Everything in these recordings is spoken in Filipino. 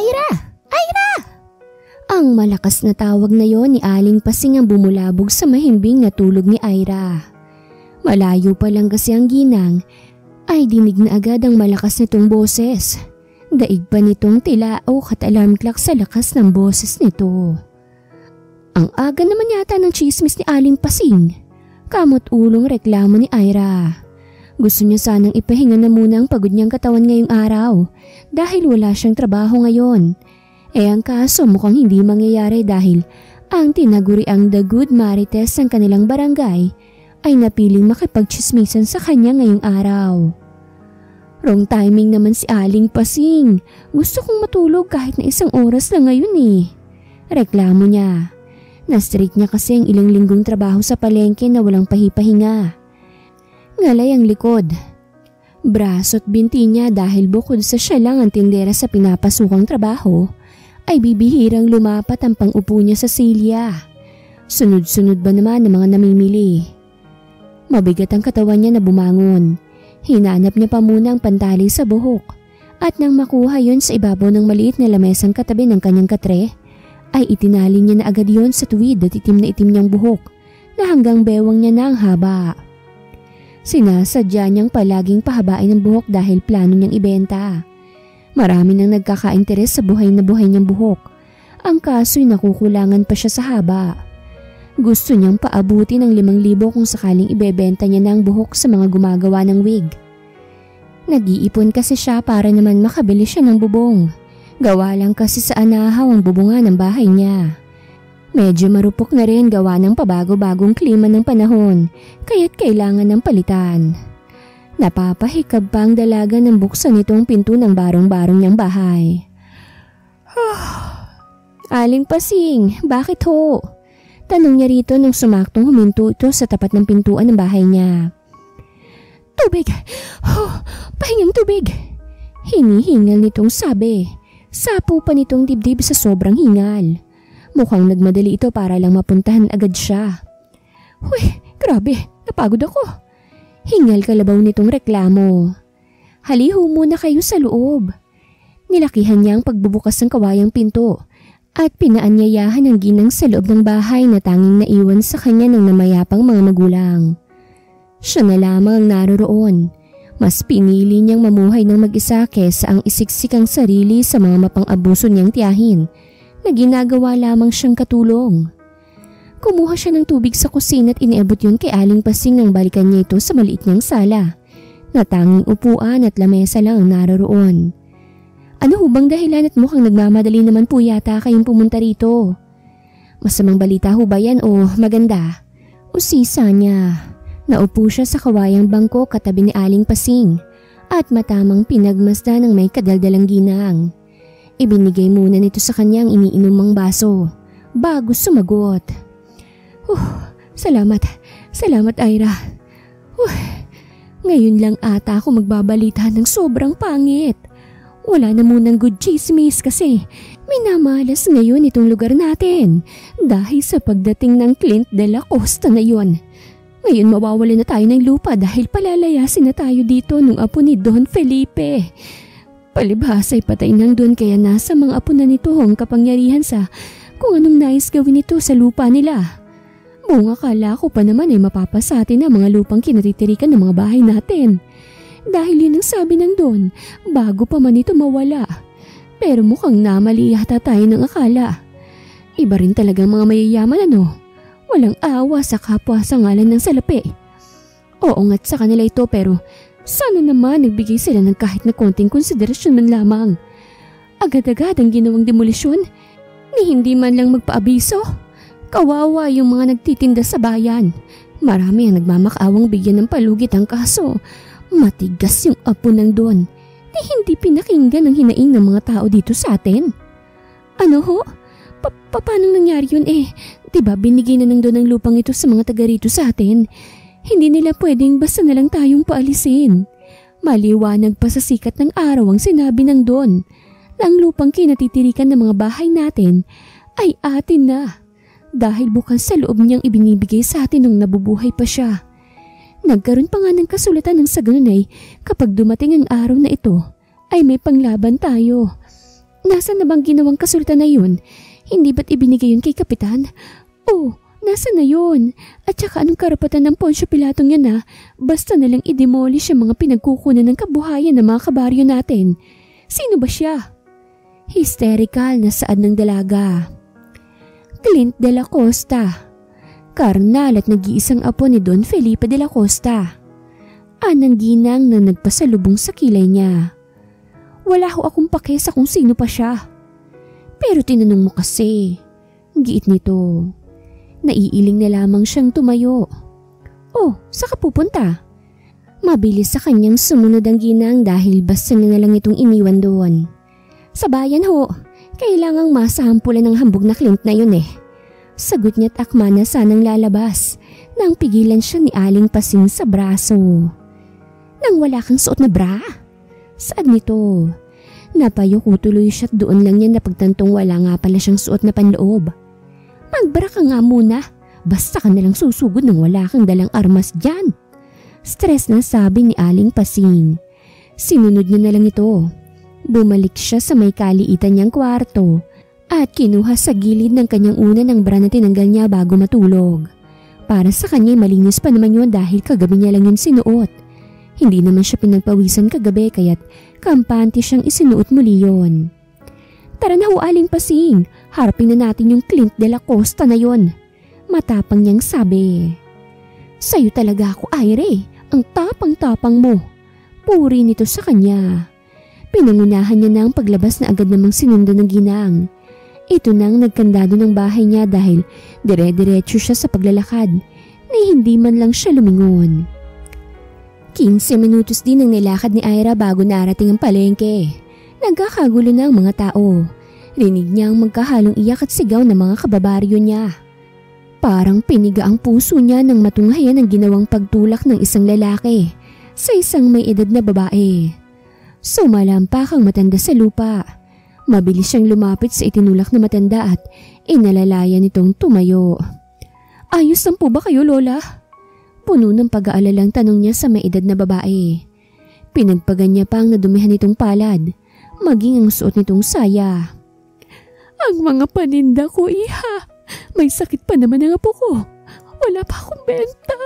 Ira! Ira! Ang malakas na tawag na yon ni Aling Pasing ang bumulabog sa mahimbing na tulog ni Ira. Malayo pa lang kasi ang ginang ay dinig na agad ang malakas nitong boses. Daig pa nitong tilaok at alarm clock sa lakas ng boses nito. Ang aga naman yata ng chismis ni Aling Pasing. Kamot ulong reklamo ni Ira. Gusto niya sanang ipahinga na muna ang pagod niyang katawan ngayong araw dahil wala siyang trabaho ngayon. Ang kaso mukhang hindi mangyayari dahil ang tinaguriang The Good Marites ng kanilang barangay ay napiling makipagchismisan sa kanya ngayong araw. Wrong timing naman si Aling Pasing. Gusto kong matulog kahit na isang oras lang ngayon Reklamo niya. Na-strict niya kasi ang ilang linggong trabaho sa palengke na walang pahipahinga. Ngalay ang likod. Braso't binti niya dahil bukod sa siya lang ang tindera sa pinapasukang trabaho, ay bibihirang lumapat ang pang-upo niya sa silya. Sunod-sunod ba naman ng mga namimili? Mabigat ang katawan niya na bumangon. Hinanap niya pa muna ang pantali sa buhok at nang makuha yon sa ibabaw ng maliit na lamesang katabi ng kanyang katre, ay itinali niya na agad yon sa tuwid at itim na itim niyang buhok na hanggang bewang niya na ang haba. Sinasadya niyang palaging pahabain ang buhok dahil plano niyang ibenta. Marami nang nagkaka-interes sa buhay na buhay niyang buhok. Ang kaso'y nakukulangan pa siya sa haba. Gusto niyang paabuti ng 5,000 kung sakaling ibebenta niya na ang buhok sa mga gumagawa ng wig. Nag-iipon kasi siya para naman makabili siya ng bubong. Gawa lang kasi sa anahaw ang bubungan ng bahay niya. Medyo marupok na rin gawa ng pabago-bagong klima ng panahon, kaya't kailangan ng palitan. Napapahikab pa ang dalaga ng buksan nitong pinto ng barong-barong niyang bahay. Aling Pasing, bakit ho? Tanong niya rito nung sumaktong huminto ito sa tapat ng pintuan ng bahay niya. Tubig! Pahingang tubig! Hinihingal nitong sabi. Sapo pa nitong dibdib sa sobrang hingal. Mukhang nagmadali ito para lang mapuntahan agad siya. Uy, grabe, napagod ako. Hingal kalabaw nitong reklamo. Haliho muna kayo sa loob. Nilakihan niya ang pagbubukas ng kawayang pinto at pinaanyayahan ang ginang sa loob ng bahay na tanging naiwan sa kanya ng namayapang mga magulang. Siya na lamang ang naroroon. Mas pinili niyang mamuhay ng mag-isa kesa ang isiksik ang sarili sa mga mapang-abuso niyang tiyahin na ginagawa lamang siyang katulong. Kumuha siya ng tubig sa kusina at iniabot yun kay Aling Pasing nang balikan niya ito sa maliit niyang sala na tanging upuan at lamesa lang ang naroroon. Ano hubang dahilan at mukhang nagmamadali naman po yata kayong pumunta rito? Masamang balita ho ba yan o maganda? Usisa niya. Naupo siya sa kawayang bangko katabi ni Aling Pasing at matamang pinagmasda ng may kadaldalang ginang. Ibinigay muna nito sa kanya ang iniinumang baso bago sumagot. Salamat. Salamat, Ira. Ngayon lang ata ako magbabalita ng sobrang pangit. Wala na munang good chismis kasi minamalas ngayon itong lugar natin dahil sa pagdating ng Clint de la Costa na yon. Ngayon mawawala na tayo ng lupa dahil palalayasin na tayo dito nung apo ni Don Felipe. Palibhas ay patay nang Don kaya nasa mga apo na nito ang kapangyarihan sa kung anong nais gawin nito sa lupa nila. Buong akala ko pa naman ay mapapasati na mga lupang kinatitirikan ng mga bahay natin. Dahil yun ang sabi ng Don bago pa man ito mawala. Pero mukhang namali yata tayo ng akala. Iba rin talagang mga mayayaman Walang awa sa kapwa sa ngalan ng salapi. Oo nga't sa kanila ito pero sana naman nagbigay sila ng kahit na konting konsiderasyon man lamang. Agad-agad ang ginawang demolisyon ni hindi man lang magpaabiso. Kawawa yung mga nagtitinda sa bayan. Marami ang nagmamakaawang bigyan ng palugit ang kaso. Matigas yung apo ng Don ni hindi pinakinggan ang hinaing ng mga tao dito sa atin. Ano ho? Paano nangyari yun Diba binigay na ng Don ang lupang ito sa mga taga rito sa atin? Hindi nila pwedeng basta na lang tayong paalisin. Maliwanag pa sa sikat ng araw ang sinabi ng Don na ang lupang kinatitirikan ng mga bahay natin ay atin na dahil bukas sa loob niyang ibinibigay sa atin nung nabubuhay pa siya. Nagkaroon pa nga ng kasulatan ng sa ganun kapag dumating ang araw na ito ay may panglaban tayo. Nasaan na bang ginawang kasultan na yun? Hindi ba't ibinigay yun kay Kapitan? Oh, nasaan na yun? At saka anong karapatan ng Poncio Pilatong yan na basta nalang i-demolish ang mga pinagkukunan ng kabuhayan ng mga kabaryo natin? Sino ba siya? Hysterical na saad ng dalaga. Clint de la Costa, karnal at nag-iisang apo ni Don Felipe de la Costa. Anang ginang na nagpasalubong sa kilay niya. Wala ho akong pake sa kung sino pa siya. Pero tinanong mo kasi. Giit nito. Naiiling na lamang siyang tumayo. Oh, saan ka pupunta? Mabilis sa kanyang sumunod ang ginang dahil basta na lang itong iniwan doon. Sa bayan ho, kailangang masahampulan ng hambog na Clint na yun eh. Sagot niya't akma na sanang lalabas nang pigilan siya ni Aling Pasing sa braso. Nang wala kang suot na bra? Saan nito? Napayuko tuloy siya't doon lang niya napagtantong wala nga pala siyang suot na panloob. Magbara ka nga muna, basta ka nalang susugod nang wala kang dalang armas dyan. Stress na sabi ni Aling Pasing. Sinunod niya na lang ito. Bumalik siya sa may kaliitan niyang kwarto at kinuha sa gilid ng kanyang una ng bra na tinanggal niya bago matulog. Para sa kanya malinis pa naman yun dahil kagabi niya lang yun sinuot. Hindi naman siya pinagpawisan kagabi kaya't kampante siyang isinuot muli yun. Tara na ho Aling Pasing, harapin na natin yung Clint de la Costa na yon. Matapang niyang sabi. Sa'yo talaga ako Aire, ang tapang-tapang mo. Puri nito sa kanya. Pinangunahan niya na ang paglabas na agad namang sinundo ng ginang. Ito nang nagkandado ng bahay niya dahil dire-diretso siya sa paglalakad na hindi man lang siya lumingon. 15 minutos din ang nilakad ni Ira bago narating ang palengke. Nagkakagulo na ang mga tao. Rinig niya ang magkahalong iyak at sigaw ng mga kababaryo niya. Parang piniga ang puso niya nang matunghayan ang ginawang pagtulak ng isang lalaki sa isang may edad na babae. Sumalampak ang matanda sa lupa. Mabilis siyang lumapit sa itinulak na matanda at inalalaya nitong tumayo. Ayos lang po ba kayo, Lola? Puno ng pag-aalalang tanong niya sa may edad na babae. Pinagpagan niya pa ang nadumihan nitong palad, maging ang suot nitong saya. Ang mga paninda ko, iha. May sakit pa naman ang apo ko. Wala pa akong benta.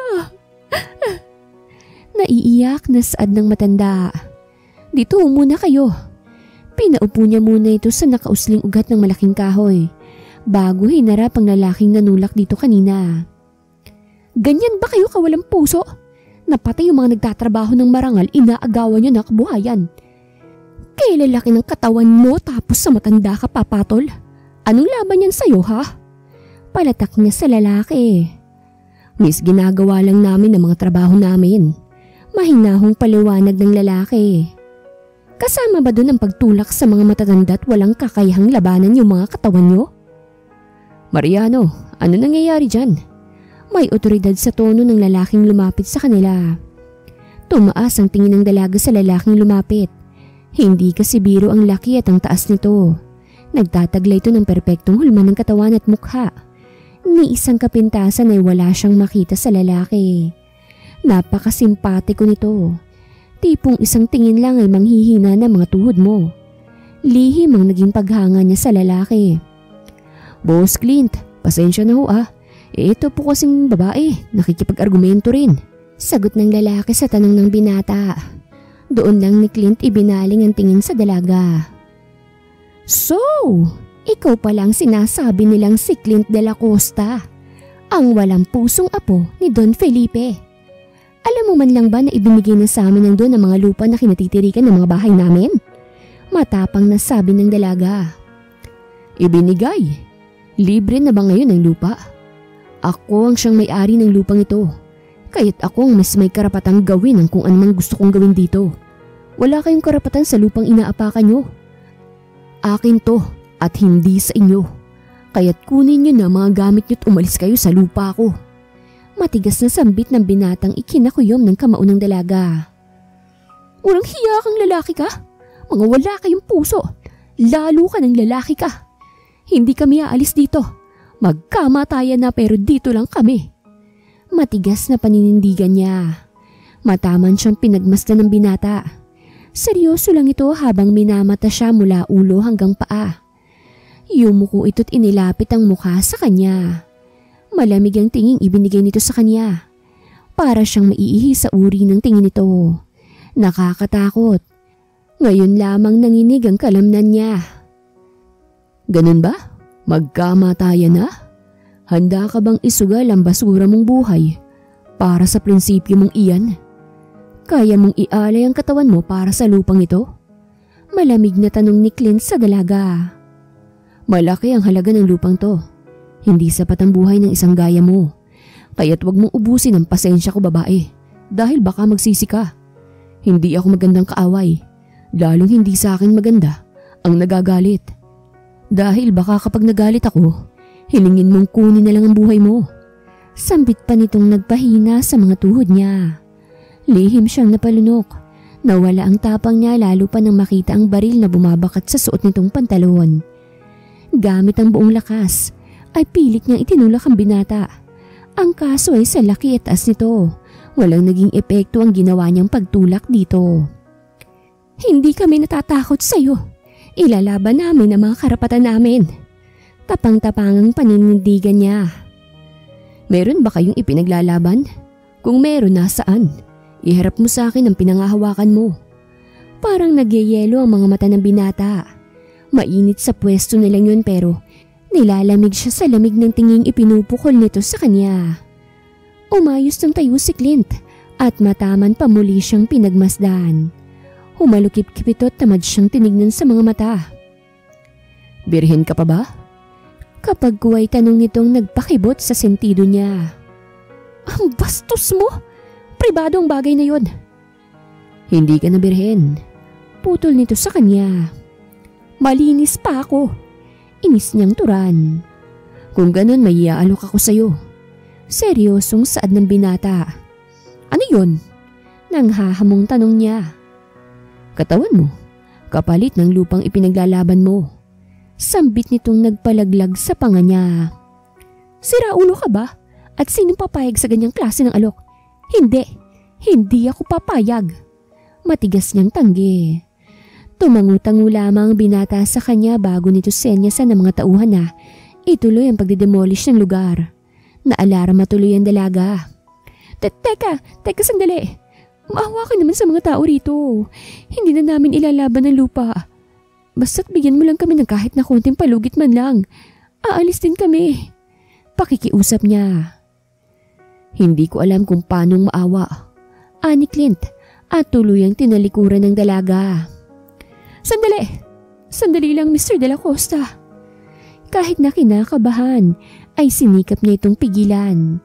Naiiyak na saad ng matanda. Dito muna kayo. Pinaupo niya muna ito sa nakausling ugat ng malaking kahoy bago hinarap ang lalaking nanulak dito kanina. Ganyan ba kayo kawalang puso? Napatay yung mga nagtatrabaho ng marangal, inaagawan niyo na kabuhayan. Kaya lalaki ng katawan mo tapos sa matanda ka papatol? Anong laban yan sa'yo ha? Palatak niya sa lalaki. Miss, ginagawa lang namin ang mga trabaho namin. Mahinahong paliwanag ng lalaki. Kasama ba doon ang pagtulak sa mga matatanda at walang kakayahang labanan yung mga katawan niyo? Mariano, ano nangyayari dyan? May otoridad sa tono ng lalaking lumapit sa kanila. Tumaas ang tingin ng dalaga sa lalaking lumapit. Hindi kasi biro ang laki at ang taas nito. Nagtataglay ito ng perpektong hulma ng katawan at mukha. Ni isang kapintasan ay wala siyang makita sa lalaki. Napakasimpatiko nito. Tipong isang tingin lang ay manghihina ng mga tuhod mo. Lihim ang naging paghanga niya sa lalaki. Boss Clint, pasensya na ho ah. Ito po kasing babae, nakikipag-argumento rin. Sagot ng lalaki sa tanong ng binata. Doon lang ni Clint ibinaling ang tingin sa dalaga. So, ikaw palang sinasabi nilang si Clint de la Costa, ang walang pusong apo ni Don Felipe. Alam mo man lang ba na ibinigay na sa amin ng Don ang mga lupa na kinatitirikan ng mga bahay namin? Matapang na sabi ng dalaga. Ibinigay? Libre na ba ngayon ang lupa? Ako ang siyang may-ari ng lupang ito. Kaya't ako ang mas may karapatang gawin ang kung anumang gusto kong gawin dito. Wala kayong karapatan sa lupang inaapakan nyo. Akin to at hindi sa inyo. Kaya't kunin nyo na mga gamit nyo at umalis kayo sa lupa ko. Matigas na sambit ng binatang ikinakuyom ng kamao ng dalaga. Walang hiya kang lalaki ka? Mga wala kayong puso. Lalo ka ng lalaki ka. Hindi kami aalis dito. Magkamatayan na pero dito lang kami. Matigas na paninindigan niya. Mataman siyang pinagmasdan ng binata. Seryoso lang ito habang minamata siya mula ulo hanggang paa. Yumuko ito't inilapit ang mukha sa kanya. Malamig ang tinging ibinigay nito sa kanya. Para siyang maiihi sa uri ng tingin nito. Nakakatakot. Ngayon lamang nanginig ang kalamnan niya. Ganun ba? Magkamatayan na? Handa ka bang isugal ang basura mong buhay para sa prinsipyo mong iyan? Kaya mong ialay ang katawan mo para sa lupang ito? Malamig na tanong ni Clint sa dalaga. Malaki ang halaga ng lupang to. Hindi sapat ang buhay ng isang gaya mo. Kaya't wag mong ubusin ang pasensya ko, babae, dahil baka magsisi ka. Hindi ako magandang kaaway, lalong hindi sa akin maganda ang nagagalit. Dahil baka kapag nagalit ako, hilingin mong kunin na lang ang buhay mo. Sambit pa nitong nagpahina sa mga tuhod niya. Lihim siyang napalunok. Nawala ang tapang niya lalo pa nang makita ang baril na bumabakat sa suot nitong pantalon. Gamit ang buong lakas, ay pilit niyang itinulak ang binata. Ang kaso ay sa laki at taas nito. Walang naging epekto ang ginawa niyang pagtulak dito. Hindi kami natatakot sa iyo. Ilalaban namin ang mga karapatan namin. Tapang-tapangang paninindigan niya. Meron ba kayong ipinaglalaban? Kung meron, nasaan? Iharap mo sa akin ang pinangahawakan mo. Parang nagyayelo ang mga mata ng binata. Mainit sa pwesto nilang yun pero nilalamig siya sa lamig ng tinging ipinupukol nito sa kanya. Umayos ng tayo si Clint at mataman pa muli siyang pinagmasdan. Humalukip-kip ito at tamad siyang tinignan sa mga mata. Birhen ka pa ba? Kapag kuway tanong nitong nagpakibot sa sentido niya. Ang bastos mo! Pribadong bagay na yon. Hindi ka na birhen. Putol nito sa kanya. Malinis pa ako. Inis niyang turan. Kung ganun may iaalok ako sa'yo. Seryosong saad ng binata. Ano yun? Nanghahamong tanong niya. Katawan mo. Kapalit ng lupang ipinaglalaban mo. Sambit nitong nagpalaglag sa panga niya. Sira ulo ka ba? At sino papayag sa ganyang klase ng alok? Hindi. Hindi ako papayag. Matigas niyang tanggi. Tumangu-tangu lamang ang binata sa kanya bago nito senyasan ng mga tauhan na ituloy ang pagdedemolish ng lugar. Naalarma tuloy ang dalaga. Teka sandali. Maawa ka naman sa mga tao rito. Hindi na namin ilalaban ang lupa. Basta't bigyan mo lang kami ng kahit na konting palugit man lang. Aalis din kami. Pakikiusap niya. Hindi ko alam kung paanong maawa. Ani Clint at tuluyang tinalikuran ng dalaga. Sandali lang Mr. De La Costa. Kahit na kinakabahan ay sinikap niya itong pigilan.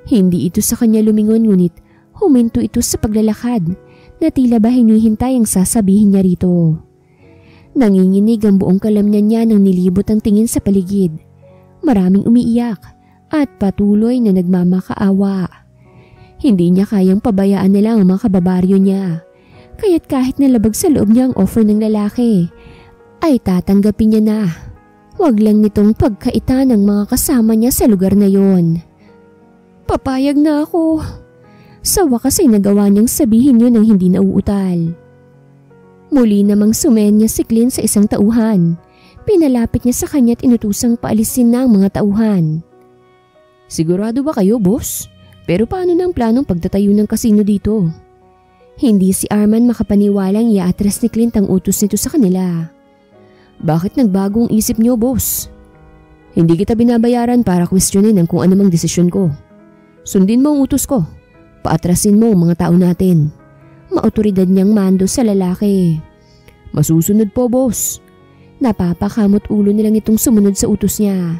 Hindi ito sa kanya lumingon ngunit huminto ito sa paglalakad na tila ba hinihintay ang sasabihin niya rito. Nanginginig ang buong kalamnan niya nang nilibot ang tingin sa paligid. Maraming umiiyak at patuloy na nagmamakaawa. Hindi niya kayang pabayaan na lang ang mga kababaryo niya. Kaya't kahit nalabag sa loob niya ang offer ng lalaki, ay tatanggapin niya na. Huwag lang nitong pagkaitan ng mga kasama niya sa lugar na yon. Papayag na ako. Sa wakas ay nagawa niyang sabihin yun ng hindi nauutal. Muli namang sumenya si Clint sa isang tauhan. Pinalapit niya sa kanya at inutusang paalisin na ang mga tauhan. Sigurado ba kayo, boss? Pero paano na ang planong pagtatayo ng kasino dito? Hindi si Arman makapaniwalang iaatras ni Clint ang utos nito sa kanila. Bakit nagbago ang isip niyo, boss? Hindi kita binabayaran para questionin ang kung anumang desisyon ko. Sundin mo ang utos ko. Paatrasin mo ang mga tao natin. Maotoridad niyang mando sa lalaki. Masusunod po, boss. Napapakamot ulo nilang itong sumunod sa utos niya.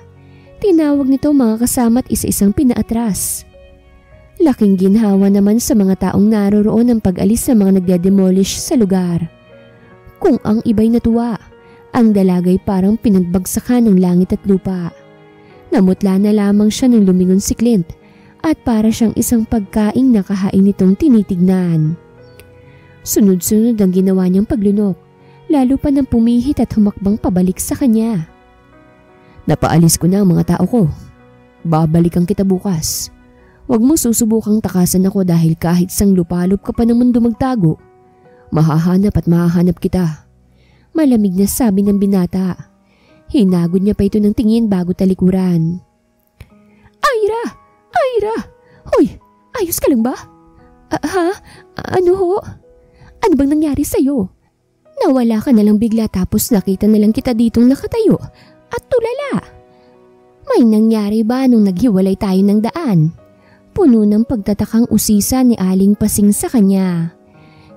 Tinawag nito mga kasama at isa-isang pinaatras. Laking ginhawa naman sa mga taong naroroon ang pag-alis ng mga nagdedemolish sa lugar. Kung ang iba'y natuwa, ang dalagay parang pinagbagsakan ng langit at lupa. Namutla na lamang siya nang lumingon si Clint at para siyang isang pagkaing nakahain nitong tinitignan. Sunod-sunod ang ginawa niyang paglunok, lalo pa nang pumihit at humakbang pabalik sa kanya. Napaalis ko na ang mga tao ko. Babalikan kita bukas. Huwag mo susubukang takasan ako dahil kahit sang lupalop ka pa naman dumagtago, Mahahanap at mahahanap kita. Malamig na sabi ng binata. Hinagod niya pa ito ng tingin bago talikuran. Ira! Ira! Hoy! Ayos ka lang ba? Ano ho? Ano bang nangyari sa'yo? Nawala ka na lang bigla tapos nakita na lang kita ditong nakatayo at tulala. May nangyari ba nung naghiwalay tayo ng daan? Puno ng pagtatakang usisa ni Aling Pasing sa kanya.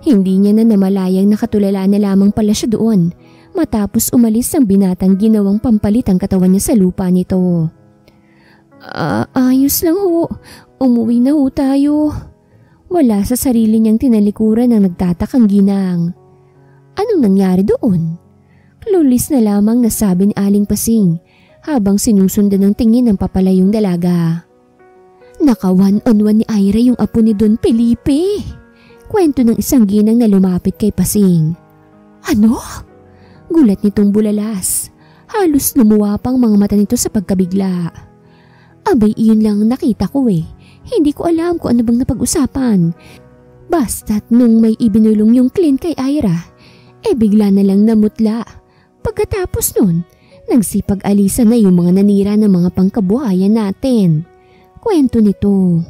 Hindi niya na namalayang nakatulala na lamang pala siya doon matapos umalis ang binatang ginawang pampalit ang katawan niya sa lupa nito. Ayos lang ho. Umuwi na ho tayo. Wala sa sarili niyang tinalikuran ang nagtatakang ginang. Anong nangyari doon? Lulis na lamang nasabi ni Aling Pasing habang sinusundan ng tingin ng papalayong dalaga. Naka 1-on-1 ni Ira yung apo ni Don Felipe. Kwento ng isang ginang na lumapit kay Pasing. Ano? Gulat nitong bulalas. Halos lumuwa pang mga mata nito sa pagkabigla. Abay, iyon lang nakita ko eh. Hindi ko alam kung ano bang napag-usapan. Basta't nung may ibinulong yung Clint kay Ira, bigla na lang namutla. Pagkatapos nun, nagsipag-alisan na yung mga nanira ng mga pangkabuhayan natin. Kwento nito.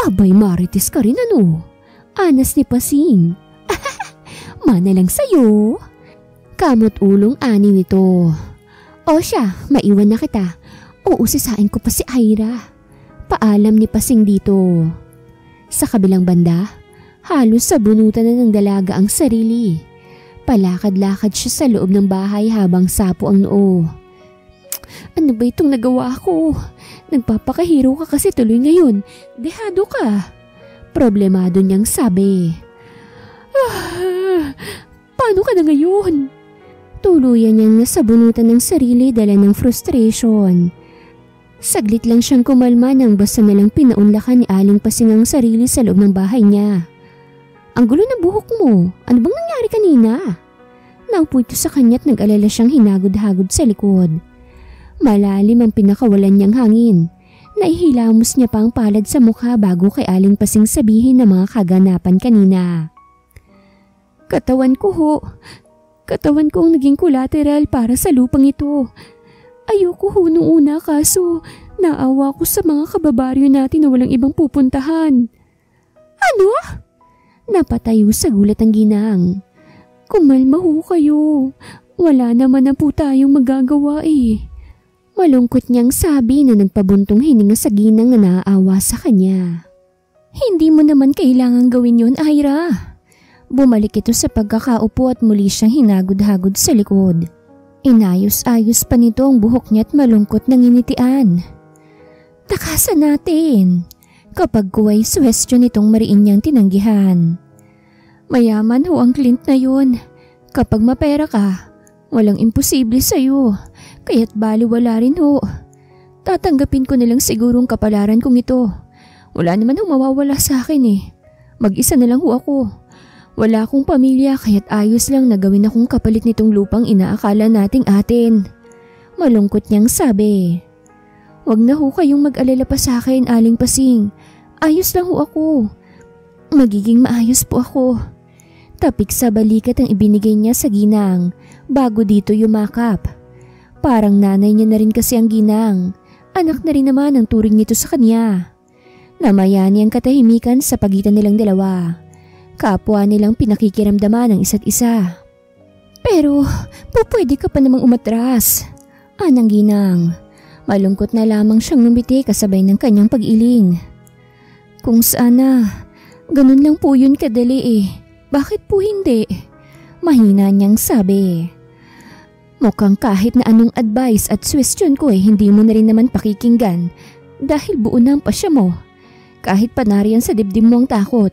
Abay, marites ka rin ano? Anas ni Pasing. Mana lang sa'yo. Kamot ulong ani nito. O siya, maiwan na kita. Uusisain ko pa si Ira. Paalam ni Pasing dito. Sa kabilang banda, halos sabunutan na ng dalaga ang sarili. Palakad-lakad siya sa loob ng bahay habang sapo ang noo. Ano ba itong nagawa ko? Nagpapakahiro ka kasi tuloy ngayon. Dehado ka. Problemado niyang sabi. Paano ka na ngayon? Tuluyan niyang nasabunutan ng sarili dala ng frustration. Saglit lang siyang kumalma nang basta nalang pinaunlakan ni Aling Pasing ang sarili sa loob ng bahay niya. Ang gulo ng buhok mo. Ano bang nangyari kanina? Naupo ito sa kanya't nag-alala siyang hinagod-hagod sa likod. Malalim ang pinakawalan niyang hangin. Naihilamos niya pa ang palad sa mukha bago kay Aling Pasing sabihin ng mga kaganapan kanina. Katawan ko ho. Katawan ko ang naging collateral para sa lupang ito. Ayoko ho nung una kaso naawa ko sa mga kababaryo natin na walang ibang pupuntahan. Ano? Napatayo sa gulat ang ginang. Kumalma ho kayo. Wala naman na po tayong magagawa eh. Malungkot niyang sabi na nagpabuntong hininga sa ginang na naaawa sa kanya. Hindi mo naman kailangang gawin yon, Ira. Bumalik ito sa pagkakaupo at muli siyang hinagod-hagod sa likod. Inayos-ayos pa nito ang buhok niya at malungkot nang initian. Takasan natin. Kapag kuway suwestyon itong mariin niyang tinanggihan. Mayaman ho ang Clint na yun. Kapag mapera ka, walang imposible sa'yo. Kaya't baliwala rin ho. Tatanggapin ko na lang sigurong kapalaran kong ito. Wala naman ho mawawala sa akin eh. Mag-isa na lang ho ako. Wala akong pamilya kaya't ayos lang na gawin akong kapalit nitong lupang inaakala nating atin. Malungkot niyang sabi. Wag na ho kayong mag-alala pa sa akin, Aling Pasing. Ayos lang ho ako. Magiging maayos po ako. Tapik sa balikat ang ibinigay niya sa ginang bago dito yumakap. Parang nanay niya na rin kasi ang ginang. Anak na rin naman ang turing nito sa kanya. Namayani ang katahimikan sa pagitan nilang dalawa. Kapwa nilang pinakikiramdaman ang isa't isa. Pero pwede ka pa namang umatras. Anang ginang. Malungkot na lamang siyang numiti kasabay ng kanyang pag-iling. Kung sana, ganun lang po yun kadali eh. Bakit po hindi? Mahina niyang sabi. Mukhang kahit na anong advice at suwestyon ko hindi mo na rin naman pakikinggan dahil buo na ang pasya mo. Kahit panariyan sa dibdib mo ang takot.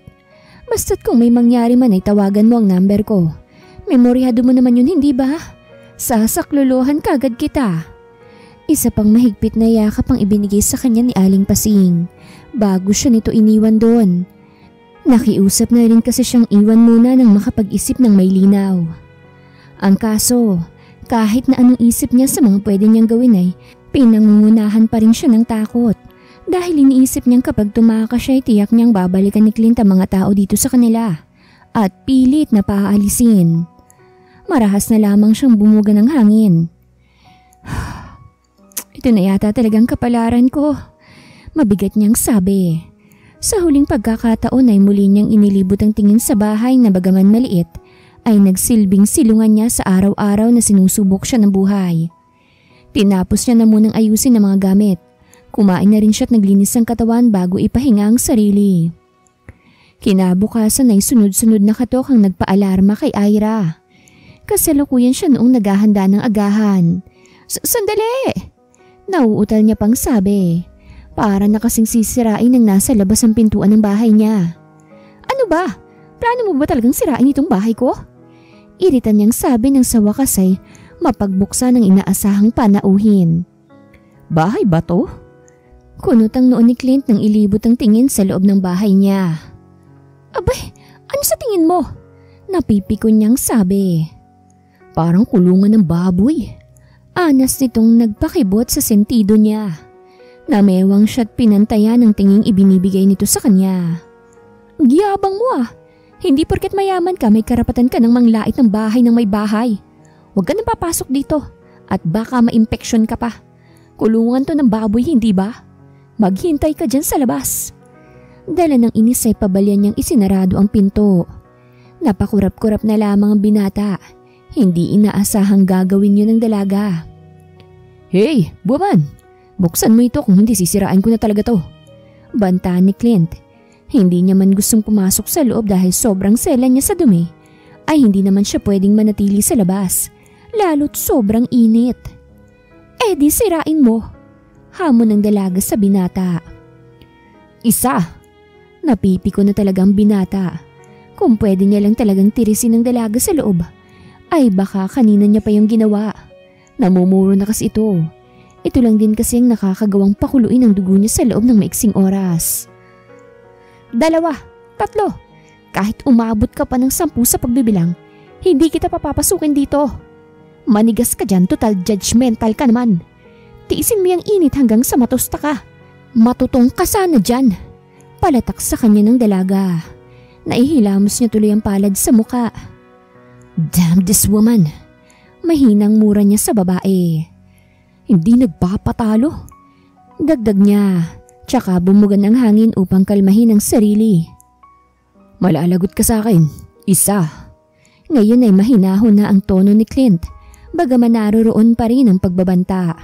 Basta't kung may mangyari man ay tawagan mo ang number ko. Memoryado mo naman yun, hindi ba? Sasaklolohan kagad kita. Isa pang mahigpit na yakap ang ibinigay sa kanya ni Aling Pasing bago siya nito iniwan doon. Nakiusap na rin kasi siyang iwan muna nang makapag-isip ng may linaw. Ang kaso, kahit na anong isip niya sa mga pwede niyang gawin ay pinangungunahan pa rin siya ng takot. Dahil iniisip niyang kapag tumakas siya ay tiyak niyang babalikan ni Clint ang mga tao dito sa kanila at pilit na paalisin. Marahas na lamang siyang bumuga ng hangin. Ito na yata talagang kapalaran ko. Mabigat niyang sabi. Sa huling pagkakataon ay muli niyang inilibot ang tingin sa bahay na bagaman maliit ay nagsilbing silungan niya sa araw-araw na sinusubok siya ng buhay. Tinapos niya na munang ayusin ang mga gamit. Kumain na rin siya at naglinis ng katawan bago ipahinga ang sarili. Kinabukasan ay sunod-sunod na katok ang nagpaalarma kay Ira. Kasalukuyan siya noong naghahanda ng agahan. Sandali! Nauutal niya pang sabi. Para na kasing sisirain ang nasa labas ang pintuan ng bahay niya. Ano ba? Plano mo ba talagang sirain itong bahay ko? Iritan niyang sabi nang sa wakas ay mapagbuksan ng inaasahang panauhin. Bahay ba to? Kunot ang noon ni Clint nang ilibot ang tingin sa loob ng bahay niya. Abay, ano sa tingin mo? Napipikon niyang sabi. Parang kulungan ng baboy. Anas nitong nagpakibot sa sentido niya. Namewang siya't pinantayan ang tinging ibinibigay nito sa kanya. Giyabang mo ah. Hindi porket mayaman ka may karapatan ka ng manglait ng bahay ng may bahay. Huwag ka nang papasok dito at baka ma-impeksyon ka pa. Kulungan to ng baboy, hindi ba? Maghintay ka dyan sa labas. Dala ng inis ay pabalyan niyang isinarado ang pinto. Napakurap-kurap na lamang ang binata. Hindi inaasahang gagawin yun ng dalaga. Hey, buwan! Buksan mo ito kung hindi sisirain ko na talaga to. Banta ni Clint. Hindi niya man gustong pumasok sa loob dahil sobrang sela niya sa dumi. Ay hindi naman siya pwedeng manatili sa labas. Lalo't sobrang init. Eh di sirain mo. Hamon ng dalaga sa binata. Isa. Napipiko na talagang binata. Kung pwede niya lang talagang tirisin ng dalaga sa loob, ay baka kanina niya pa yung ginawa. Namumuro na kasi ito. Ito lang din kasi ang nakakagawang pakuluin ang dugo niya sa loob ng maiksing oras. 2, 3. Kahit umabot ka pa ng 10 sa pagbibilang, hindi kita papapasukin dito. Manigas ka dyan, total judgmental ka naman. Tiisin mo yung init hanggang sa matusta ka. Matutong ka sana dyan. Palatak sa kanya ng dalaga. Naihilamos niya tuloy ang palad sa muka. Damn this woman. Mahinang mura niya sa babae. Hindi nagpapatalo. Dagdag niya. Tsaka bumugan ang hangin upang kalmahin ang sarili. Malalagot ka sa akin. Isa. Ngayon ay mahinahon na ang tono ni Clint. Bagaman naroroon pa rin ang pagbabanta.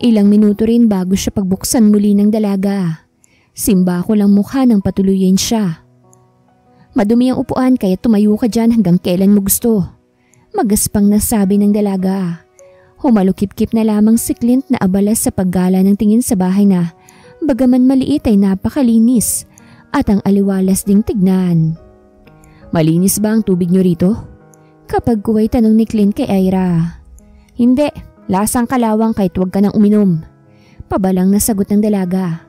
Ilang minuto rin bago siya pagbuksan muli ng dalaga. Simba ko lang mukha nang patuluyin siya. Madumi ang upuan kaya tumayo ka dyan hanggang kailan mo gusto. Magaspang nasabi ng dalaga. Humalukip-kip na lamang si Clint na abala sa paggala ng tingin sa bahay na bagaman maliit ay napakalinis at ang aliwalas ding tignan. Malinis ba ang tubig niyo rito? Kapag kuway tanong ni Clint kay Ira. Hindi, lasang kalawang kahit huwag ka nang uminom. Pabalang nasagot ng dalaga.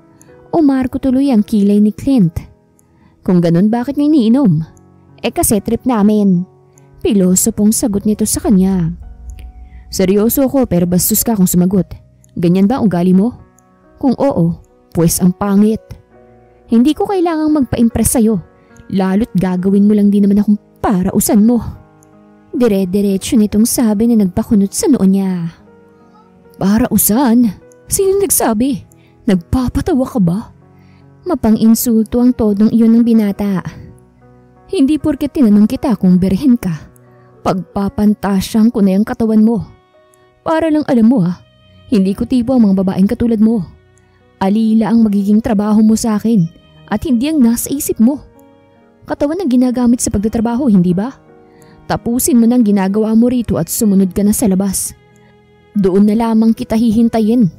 Umarko tuloy ang kilay ni Clint. Kung ganun bakit niyo iniinom? Kasi trip namin. Piloso pong sagot nito sa kanya. Seryoso ako pero bastos ka kung sumagot. Ganyan ba ugali mo? Kung oo, pues ang pangit. Hindi ko kailangang magpa-impress sa'yo. Lalo't gagawin mo lang din naman akong parausan mo. Dire-diretso nitong sabi na nagpakunot sa noo niya. Parausan? Sino nagsabi? Nagpapatawa ka ba? Mapang-insulto ang todong iyon ng binata. Hindi porket tinanong kita kung berhen ka. Pagpapantasyang ko na yung katawan mo. Para lang alam mo hindi ko tipo ang mga babaeng katulad mo. Alila ang magiging trabaho mo sa akin at hindi ang nasa isip mo. Katawan ang ginagamit sa pagtatrabaho, hindi ba? Tapusin mo nang ginagawa mo rito at sumunod ka na sa labas. Doon na lamang kita hihintayin.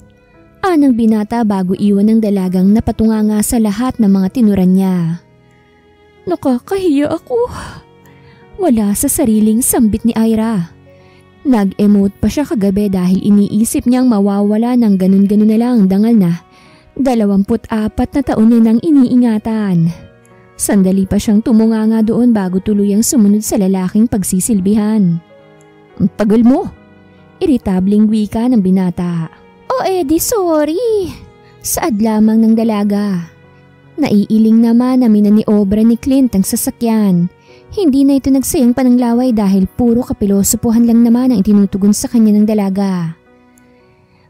Anang binata bago iwan ng dalagang napatunganga sa lahat ng mga tinuran niya. Nakakahiya ako. Wala sa sariling sambit ni Ira. Nag-emote pa siya kagabi dahil iniisip niyang mawawala ng ganun-ganun na lang ang dangal na 24 na taon niya nang iniingatan. Sandali pa siyang tumunganga doon bago tuluyang sumunod sa lalaking pagsisilbihan. Ang tagal mo! Iritabling wika ng binata. Di sorry. Saad lamang ng dalaga. Naiiling naman na minaniobra ni Clint ang sasakyan. Hindi na ito nagsayang pananglaway dahil puro kapilosopuhan lang naman ang itinutugon sa kanya ng dalaga.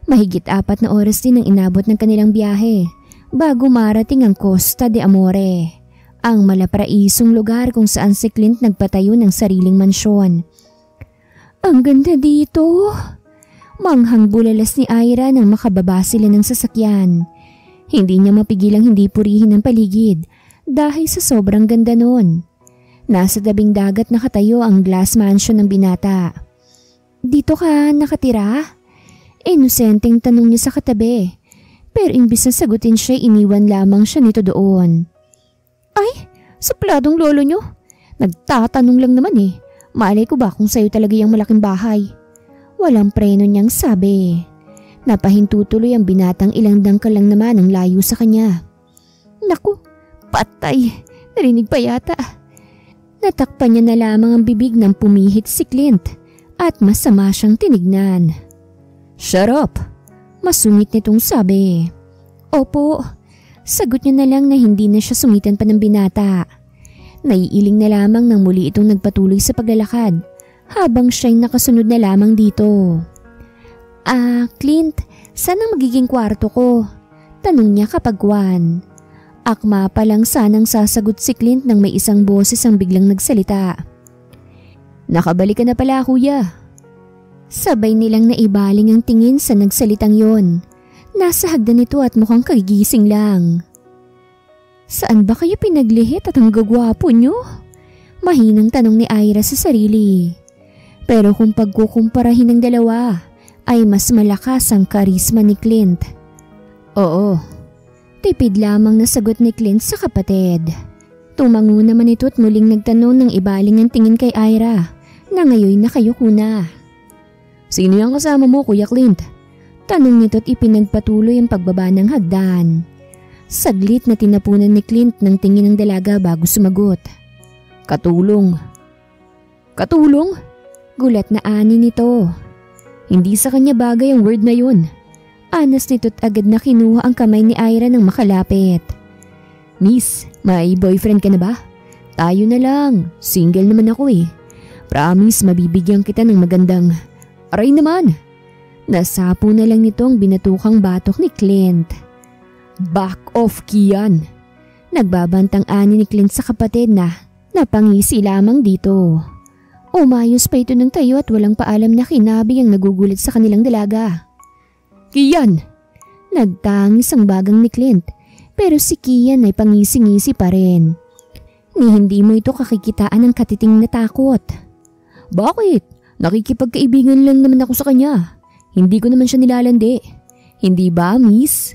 Mahigit 4 na oras din ang inabot ng kanilang biyahe bago marating ang Costa de Amore, ang malapraisong lugar kung saan si Clint nagpatayo ng sariling mansyon. Ang ganda dito! Manghang bulalas ni Ira nang makababa sila ng sasakyan. Hindi niya mapigilang hindi purihin ang paligid dahil sa sobrang ganda noon. Nasa tabing dagat nakatayo ang glass mansion ng binata. Dito ka nakatira? Inosenteng tanong niya sa katabi. Pero imbis na sagutin siya, iniwan lamang siya nito doon. Ay, supladong lolo niyo. Nagtatanong lang naman eh. Malay ko ba kung sa'yo talaga yung malaking bahay? Walang preno niyang sabi. Napahintutuloy ang binatang ilang dangkal lang naman ang layo sa kanya. Naku, patay. Narinig pa yata. Natakpan niya na lamang ang bibig nang pumihit si Clint at masama siyang tinignan. Shut up! Masungit nitong sabi. Opo, sagot niya na lang na hindi na siya sungitan pa ng binata. Naiiling na lamang nang muli itong nagpatuloy sa paglalakad habang siya'y nakasunod na lamang dito. Clint, saan ang magiging kwarto ko? Tanong niya kapagwan. Akma pa lang sanang sasagot si Clint nang may isang boses ang biglang nagsalita. Nakabalik ka na pala, kuya. Sabay nilang naibaling ang tingin sa nagsalitang yon. Nasa hagdan ito at mukhang kagigising lang. Saan ba kayo pinaglihit at ang gagwapo nyo? Mahinang tanong ni Ira sa sarili. Pero kung pagkukumparahin ng dalawa, ay mas malakas ang karisma ni Clint. Oo. Tipid lamang na sagot ni Clint sa kapatid. Tumango naman ito at muling nagtanong ng ibaling ang tingin kay Ira na ngayon nakayuko na. Sino yung kasama mo, Kuya Clint? Tanong nito at ipinagpatuloy ang pagbaba ng hagdan. Saglit na tinapunan ni Clint ng tingin ng dalaga bago sumagot. Katulong. Katulong? Gulat na ani nito. Hindi sa kanya bagay ang word na yun. Anas nito't agad na kinuha ang kamay ni Ira nang makalapit. Miss, may boyfriend ka na ba? Tayo na lang, single naman ako eh. Promise mabibigyan kita ng magandang... Aray naman! Nasapo na lang nitong binatukang batok ni Clint. Back off, Kian! Nagbabantang ani ni Clint sa kapatid na napangisi lamang dito. Umayos pa ito ng tayo at walang paalam na kinabi ang nagugulat sa kanilang dalaga. Kian! Nagtangis ang bagang ni Clint pero si Kian ay pangisi-ngisi pa rin. Ni hindi mo ito kakikitaan ng katiting na takot. Bakit? Nakikipagkaibigan lang naman ako sa kanya. Hindi ko naman siya nilalandi. Hindi ba, miss?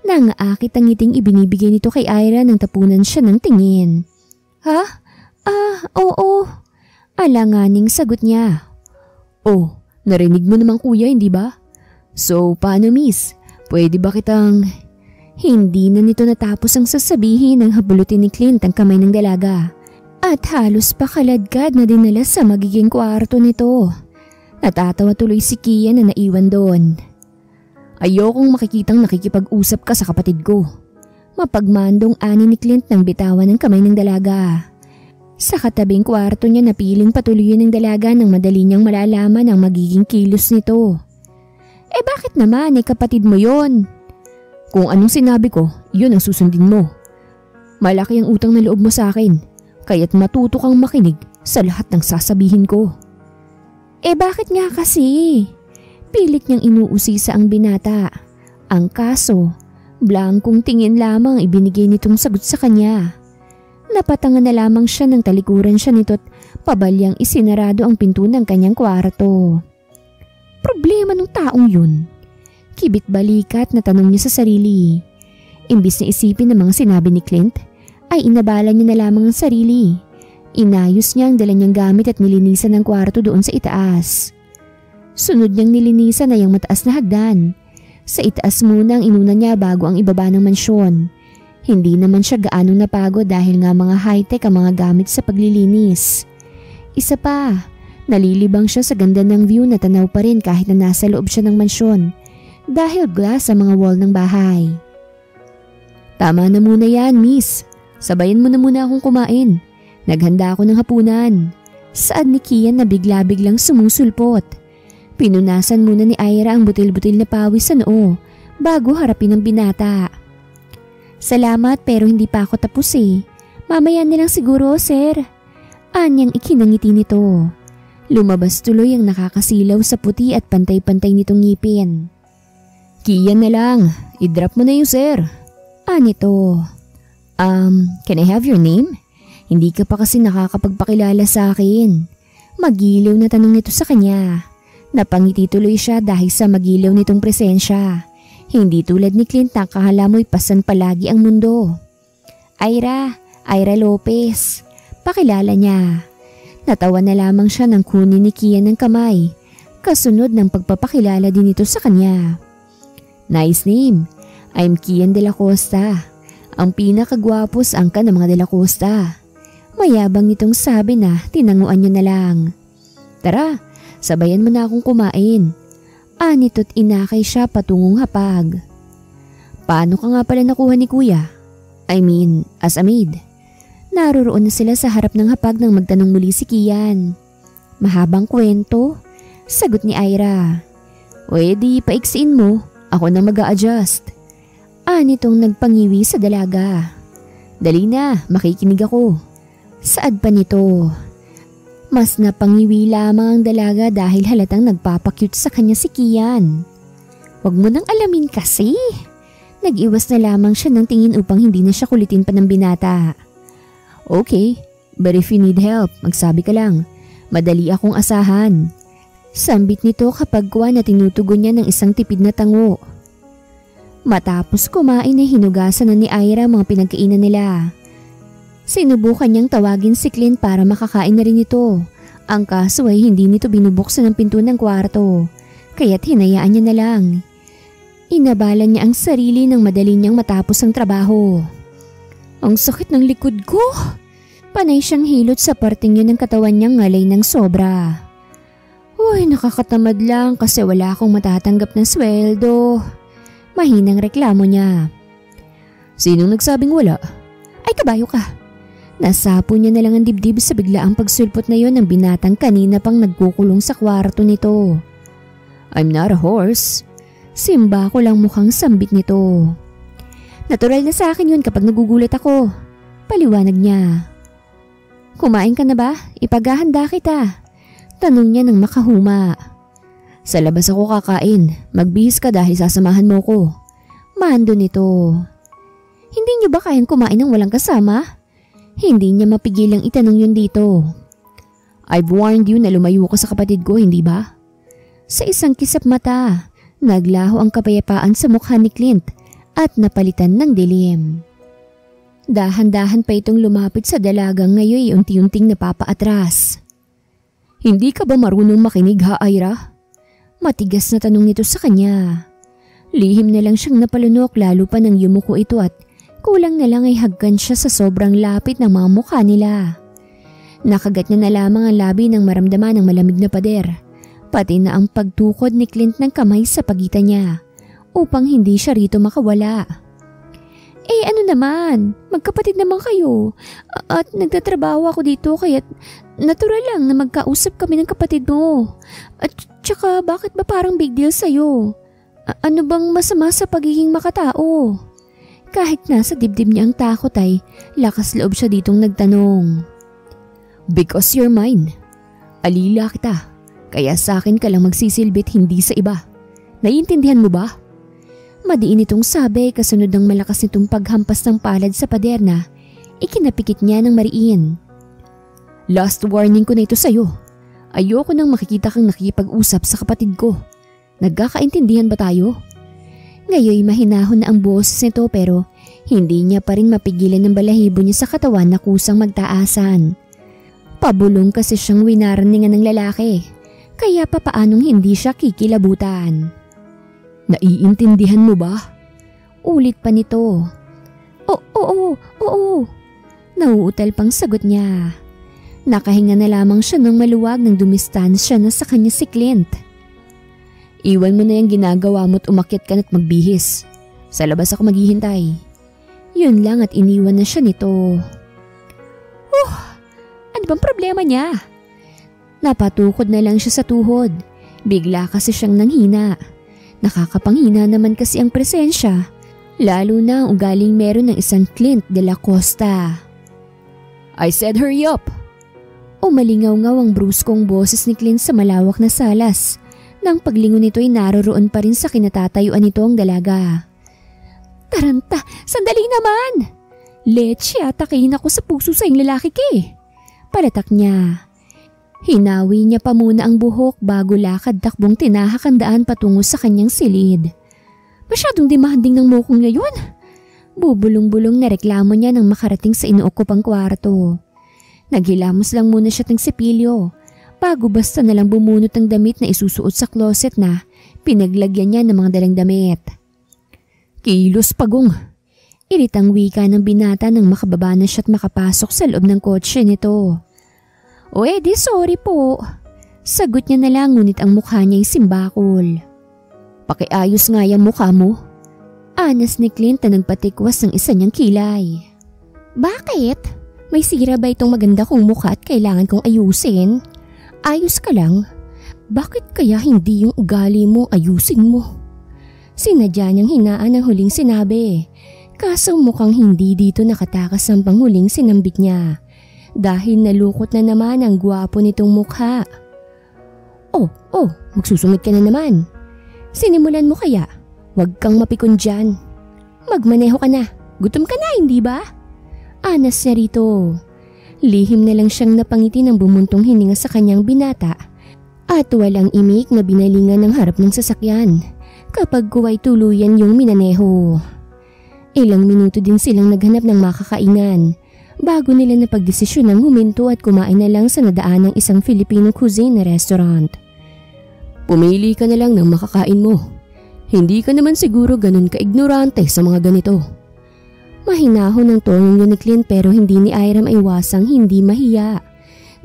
Nangaakit ang ngiting ibinibigay nito kay Ira nang tapunan siya ng tingin. Ha? Oo. Alanganing sagot niya. Oh, narinig mo naman kuya, hindi ba? So, paano miss? Pwede ba kitang... Hindi na nito natapos ang sasabihin nang habulutin ni Clint ang kamay ng dalaga. At halos pakaladkad na dinala sa magiging kwarto nito. Natatawa tuloy si Kian na naiwan doon. Ayokong makikitang nakikipag-usap ka sa kapatid ko. Mapagmandong ani ni Clint nang bitawan ng kamay ng dalaga. Sa katabing kwarto niya napiling patuloyin ng dalaga nang madali niyang malalaman ang magiging kilos nito. Bakit naman kapatid mo yon? Kung anong sinabi ko, yun ang susundin mo. Malaki ang utang na loob mo sa akin, kaya't matuto kang makinig sa lahat ng sasabihin ko. Bakit nga kasi? Pilit niyang inuusisa ang binata. Ang kaso, blankong tingin lamang ibinigay nitong sagot sa kanya. Napatangan na lamang siya nang talikuran siya nito't pabalyang isinarado ang pinto ng kanyang kwarto. Problema ng taong yun? Kibit balikat na tanong niya sa sarili. Imbis na isipin ang mga sinabi ni Clint, ay inabala niya na lamang ang sarili. Inayos niya ang dala niyang gamit at nilinisan ang kwarto doon sa itaas. Sunod niyang nilinisan ay ang mataas na hagdan. Sa itaas muna ang inuna niya bago ang ibaba ng mansyon. Hindi naman siya gaano napagod dahil nga mga high-tech ang mga gamit sa paglilinis. Isa pa, nalilibang siya sa ganda ng view na tanaw pa rin kahit na nasa loob siya ng mansyon. Dahil glass sa mga wall ng bahay. Tama na muna yan, miss. Sabayan mo na muna akong kumain. Naghanda ako ng hapunan. Saad ni Kian na bigla-biglang sumusulpot. Pinunasan muna ni Ira ang butil-butil na pawis sa noo bago harapin ang binata. Salamat pero hindi pa ako tapos eh. Mamaya nilang siguro, sir. Anyang ikinangiti nito. Lumabas tuloy ang nakakasilaw sa puti at pantay-pantay nitong ngipin. Kian na lang, i-drop mo na yung sir. Anito. Can I have your name? Hindi ka pa kasi nakakapagpakilala sa akin. Magiliw na tanong nito sa kanya. Napangiti tuloy siya dahil sa magilaw nitong presensya. Hindi tulad ni Clint na akala mo'y pasan palagi ang mundo. Ira Lopez. Pakilala niya. Natawa na lamang siya nang kunin ni Kian ng kamay. Kasunod ng pagpapakilala din ito sa kanya. Nice name. I'm Kian de la Costa. Ang pinakagwapos angka ng mga de la Costa. Mayabang nitong sabi na tinanguan niya na lang. Tara, sabayan mo na akong kumain. Anito't inakay siya patungong hapag. Paano ka nga pala nakuha ni kuya? I mean, as a maid. Naroroon na sila sa harap ng hapag nang magtanong muli si Kian. Mahabang kwento, sagot ni Ira. Di paiksiin mo, ako nang mag-a-adjust. Anitong nagpangiwi sa dalaga. Dali na, makikinig ako. Saad pa nito. Mas napangiwi lamang ang dalaga dahil halatang nagpapakyut sa kanya si Kian. Huwag mo nang alamin kasi. Nag-iwas na lamang siya ng tingin upang hindi na siya kulitin pa ng binata. Okay, but if you need help, magsabi ka lang. Madali akong asahan. Sambit nito kapag kuha na tinutugon niya ng isang tipid na tango. Matapos kumain ay hinugasan na ni Ira mga pinagkainan nila. Sinubukan niyang tawagin si Clint para makakain na rin ito. Ang kaso ay hindi nito binubuksan ang pinto ng kwarto, kaya't hinayaan niya na lang. Inabalan niya ang sarili nang madali niyang matapos ang trabaho. Ang sakit ng likod ko. Panay siyang hilot sa parting yun ng katawan niyang ngalay ng sobra. Uy, nakakatamad lang kasi wala akong matatanggap na sweldo. Mahinang reklamo niya. Sinong nagsabing wala? Ay, kabayo ka. Nasapo niya na lang ang dibdib sa biglaang pagsulpot na yon ng binatang kanina pang nagkukulong sa kwarto nito. I'm not a horse. Simba ko lang mukhang sambit nito. Natural na sa akin yun kapag nagugulat ako. Paliwanag niya. Kumain ka na ba? Ipaghahanda kita. Tanong niya nang makahuma. Sa labas ako kakain. Magbihis ka dahil sasamahan mo ko. Mando nito. Hindi niyo ba kayang kumain ng walang kasama? Hindi niya mapigilang itanong yun dito. I've warned you na lumayo ka sa kapatid ko, hindi ba? Sa isang kisap mata, naglaho ang kapayapaan sa mukha ni Clint at napalitan ng dilim. Dahan-dahan pa itong lumapit sa dalagang ngayon unti-unting napapaatras. Hindi ka ba marunong makinig ha, Ira? Matigas na tanong nito sa kanya. Lihim na lang siyang napalunok lalo pa nang yumuko ito at kulang na lang ay hagkan siya sa sobrang lapit ng mga mukha nila. Nakagat niya na lamang ang labi nang maramdaman ng malamig na pader, pati na ang pagtukod ni Clint ng kamay sa pagitan niya upang hindi siya rito makawala. Ano naman, magkapatid naman kayo at nagtatrabaho ako dito kaya't natural lang na magkausap kami ng kapatid mo. At tsaka bakit ba parang big deal sa'yo? Ano bang masama sa pagiging makatao? Kahit nasa dibdib niya ang takot ay lakas loob siya ditong nagtanong. Because you're mine. Alila kita, kaya sa akin ka lang magsisilbit hindi sa iba. Naiintindihan mo ba? Madiin itong sabi kasunod ng malakas nitong paghampas ng palad sa pader na ikinapikit niya ng mariin. Last warning ko na ito sa'yo. Ayoko nang makikita kang nakikipag-usap sa kapatid ko. Nagkakaintindihan ba tayo? Ngayoy mahinahon na ang boses nito pero hindi niya pa rin mapigilan ng balahibo niya sa katawan na kusang magtaasan. Pabulong kasi siyang winaraningan ng lalaki, kaya papaanong hindi siya kikilabutan. Naiintindihan mo ba? Ulit pa nito. Oo. Nauutal pang sagot niya. Nakahinga na lamang siya nang maluwag nang dumistansya na sa kanya si Clint. Iwan mo na yung ginagawa mo't umakyat ka na't magbihis. Sa labas ako maghihintay. Yun lang at iniwan na siya nito. bang problema niya? Napatukod na lang siya sa tuhod. Bigla kasi siyang nanghina. Nakakapanghina naman kasi ang presensya, lalo na ang ugaling meron ng isang Clint de la Costa. I said hurry up! Umalingaw-ngaw ang bruskong boses ni Clint sa malawak na salas. Nang paglingon nito ay naroroon pa rin sa kinatatayuan nito ang dalaga. Taranta, sandali naman! Leche, atakin ako sa puso sa iyong lalaki ki. Palatak niya. Hinawi niya pa muna ang buhok bago lakad takbong tinahak ang daan patungo sa kanyang silid. Masyadong demanding ng mukong ngayon. Bubulong-bulong na reklamo niya nang makarating sa inuukupang kwarto. Naghilamos lang muna siya ng sipilyo bago basta nalang bumunot ng damit na isusuot sa closet na pinaglagyan niya ng mga dalang damit. Kilos pagong. Iritang wika ng binata nang makababa na siya at makapasok sa loob ng kotse nito. O edi sorry po. Sagot niya na lang ngunit ang mukha niya ay simbakol. Pakiayos nga yung mukha mo. Anas ni Clint na nagpatikwas ng isa niyang kilay. Bakit? May sira ba itong maganda kong mukha at kailangan kong ayusin? Ayos ka lang. Bakit kaya hindi yung ugali mo ayusin mo? Sinadya niyang hinaan ang huling sinabi. Kaso mukhang hindi dito nakatakas ang panghuling sinambit niya. Dahil nalukot na naman ang gwapo nitong mukha. Oh, magsusungit ka na naman. Sinimulan mo kaya? Huwag kang mapikon dyan. Magmaneho ka na. Gutom ka na, hindi ba? Anas niya rito. Lihim na lang siyang napangiti ng bumuntong hininga sa kanyang binata at walang imik na binalingan ng harap ng sasakyan kapag kuway tuluyan yung minaneho. Ilang minuto din silang naghanap ng makakainan bago nila napagdesisyon ng huminto at kumain na lang sa nadaan ng isang Filipino cuisine na restaurant. Pumili ka na lang ng makakain mo. Hindi ka naman siguro ganun ka-ignorante sa mga ganito. Mahinahon ng tono ni Clint pero hindi ni Ira maiwasang hindi mahiya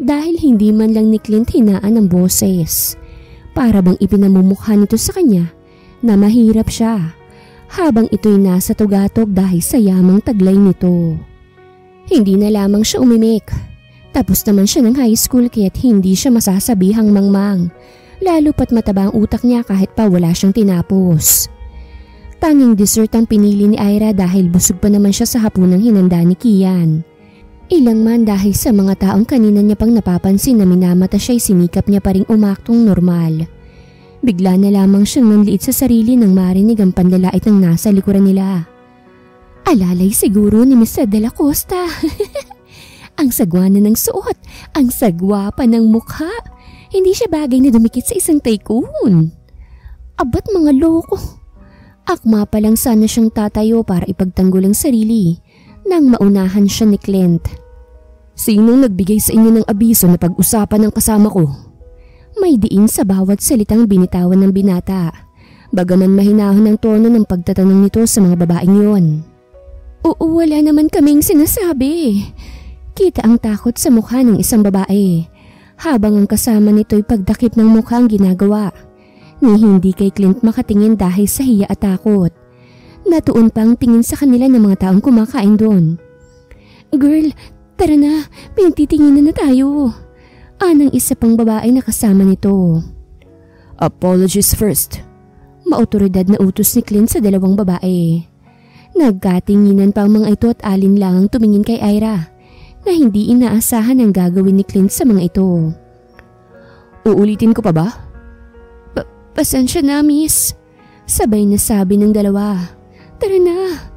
dahil hindi man lang ni Clint hinaan ang boses. Para bang ipinamumukha nito sa kanya na mahirap siya habang ito'y nasa tugatog dahil sa yamang taglay nito. Hindi na lamang siya umimik. Tapos naman siya ng high school kaya't hindi siya masasabihang mangmang. Lalo pat mataba ang utak niya kahit pa wala siyang tinapos. Tanging dessert ang pinili ni Ira dahil busog pa naman siya sa hapunang hinanda ni Kian. Ilang man dahil sa mga taong kanina niya pang napapansin na minamata siya'y sinikap niya pa ring umaktong normal. Bigla na lamang siyang nanliit sa sarili nang marinig ang panlalait ng nasa likuran nila. Alalay siguro ni Mr. de la Costa. Ang sagwana ng suot, ang sagwa pa ng mukha. Hindi siya bagay na dumikit sa isang tycoon. Abat mga loko. Akma pa lang sana siyang tatayo para ipagtanggol ang sarili nang maunahan siya ni Clint. Sinong nagbigay sa inyo ng abiso na pag-usapan ng kasama ko? May diin sa bawat salitang binitawan ng binata. Bagaman mahinahon ang tono ng pagtatanong nito sa mga babaeng yon. Oo, wala naman kaming sinasabi. Kita ang takot sa mukha ng isang babae habang ang kasama nito'y pagdakip ng mukha ang ginagawa. Ni hindi kay Clint makatingin dahil sa hiya at takot. Natuon pang tingin sa kanila ng mga taong kumakain doon. Girl, tara na, pinagtitinginan na tayo. Anang isa pang babae na kasama nito. Apologies first. Maotoridad na utos ni Clint sa dalawang babae. Nagkatinginan pa ang mga ito at alinlangang tumingin kay Ira na hindi inaasahan ang gagawin ni Clint sa mga ito. Uulitin ko pa ba? Pasensya na, miss. Sabay na sabi ng dalawa. Tara na.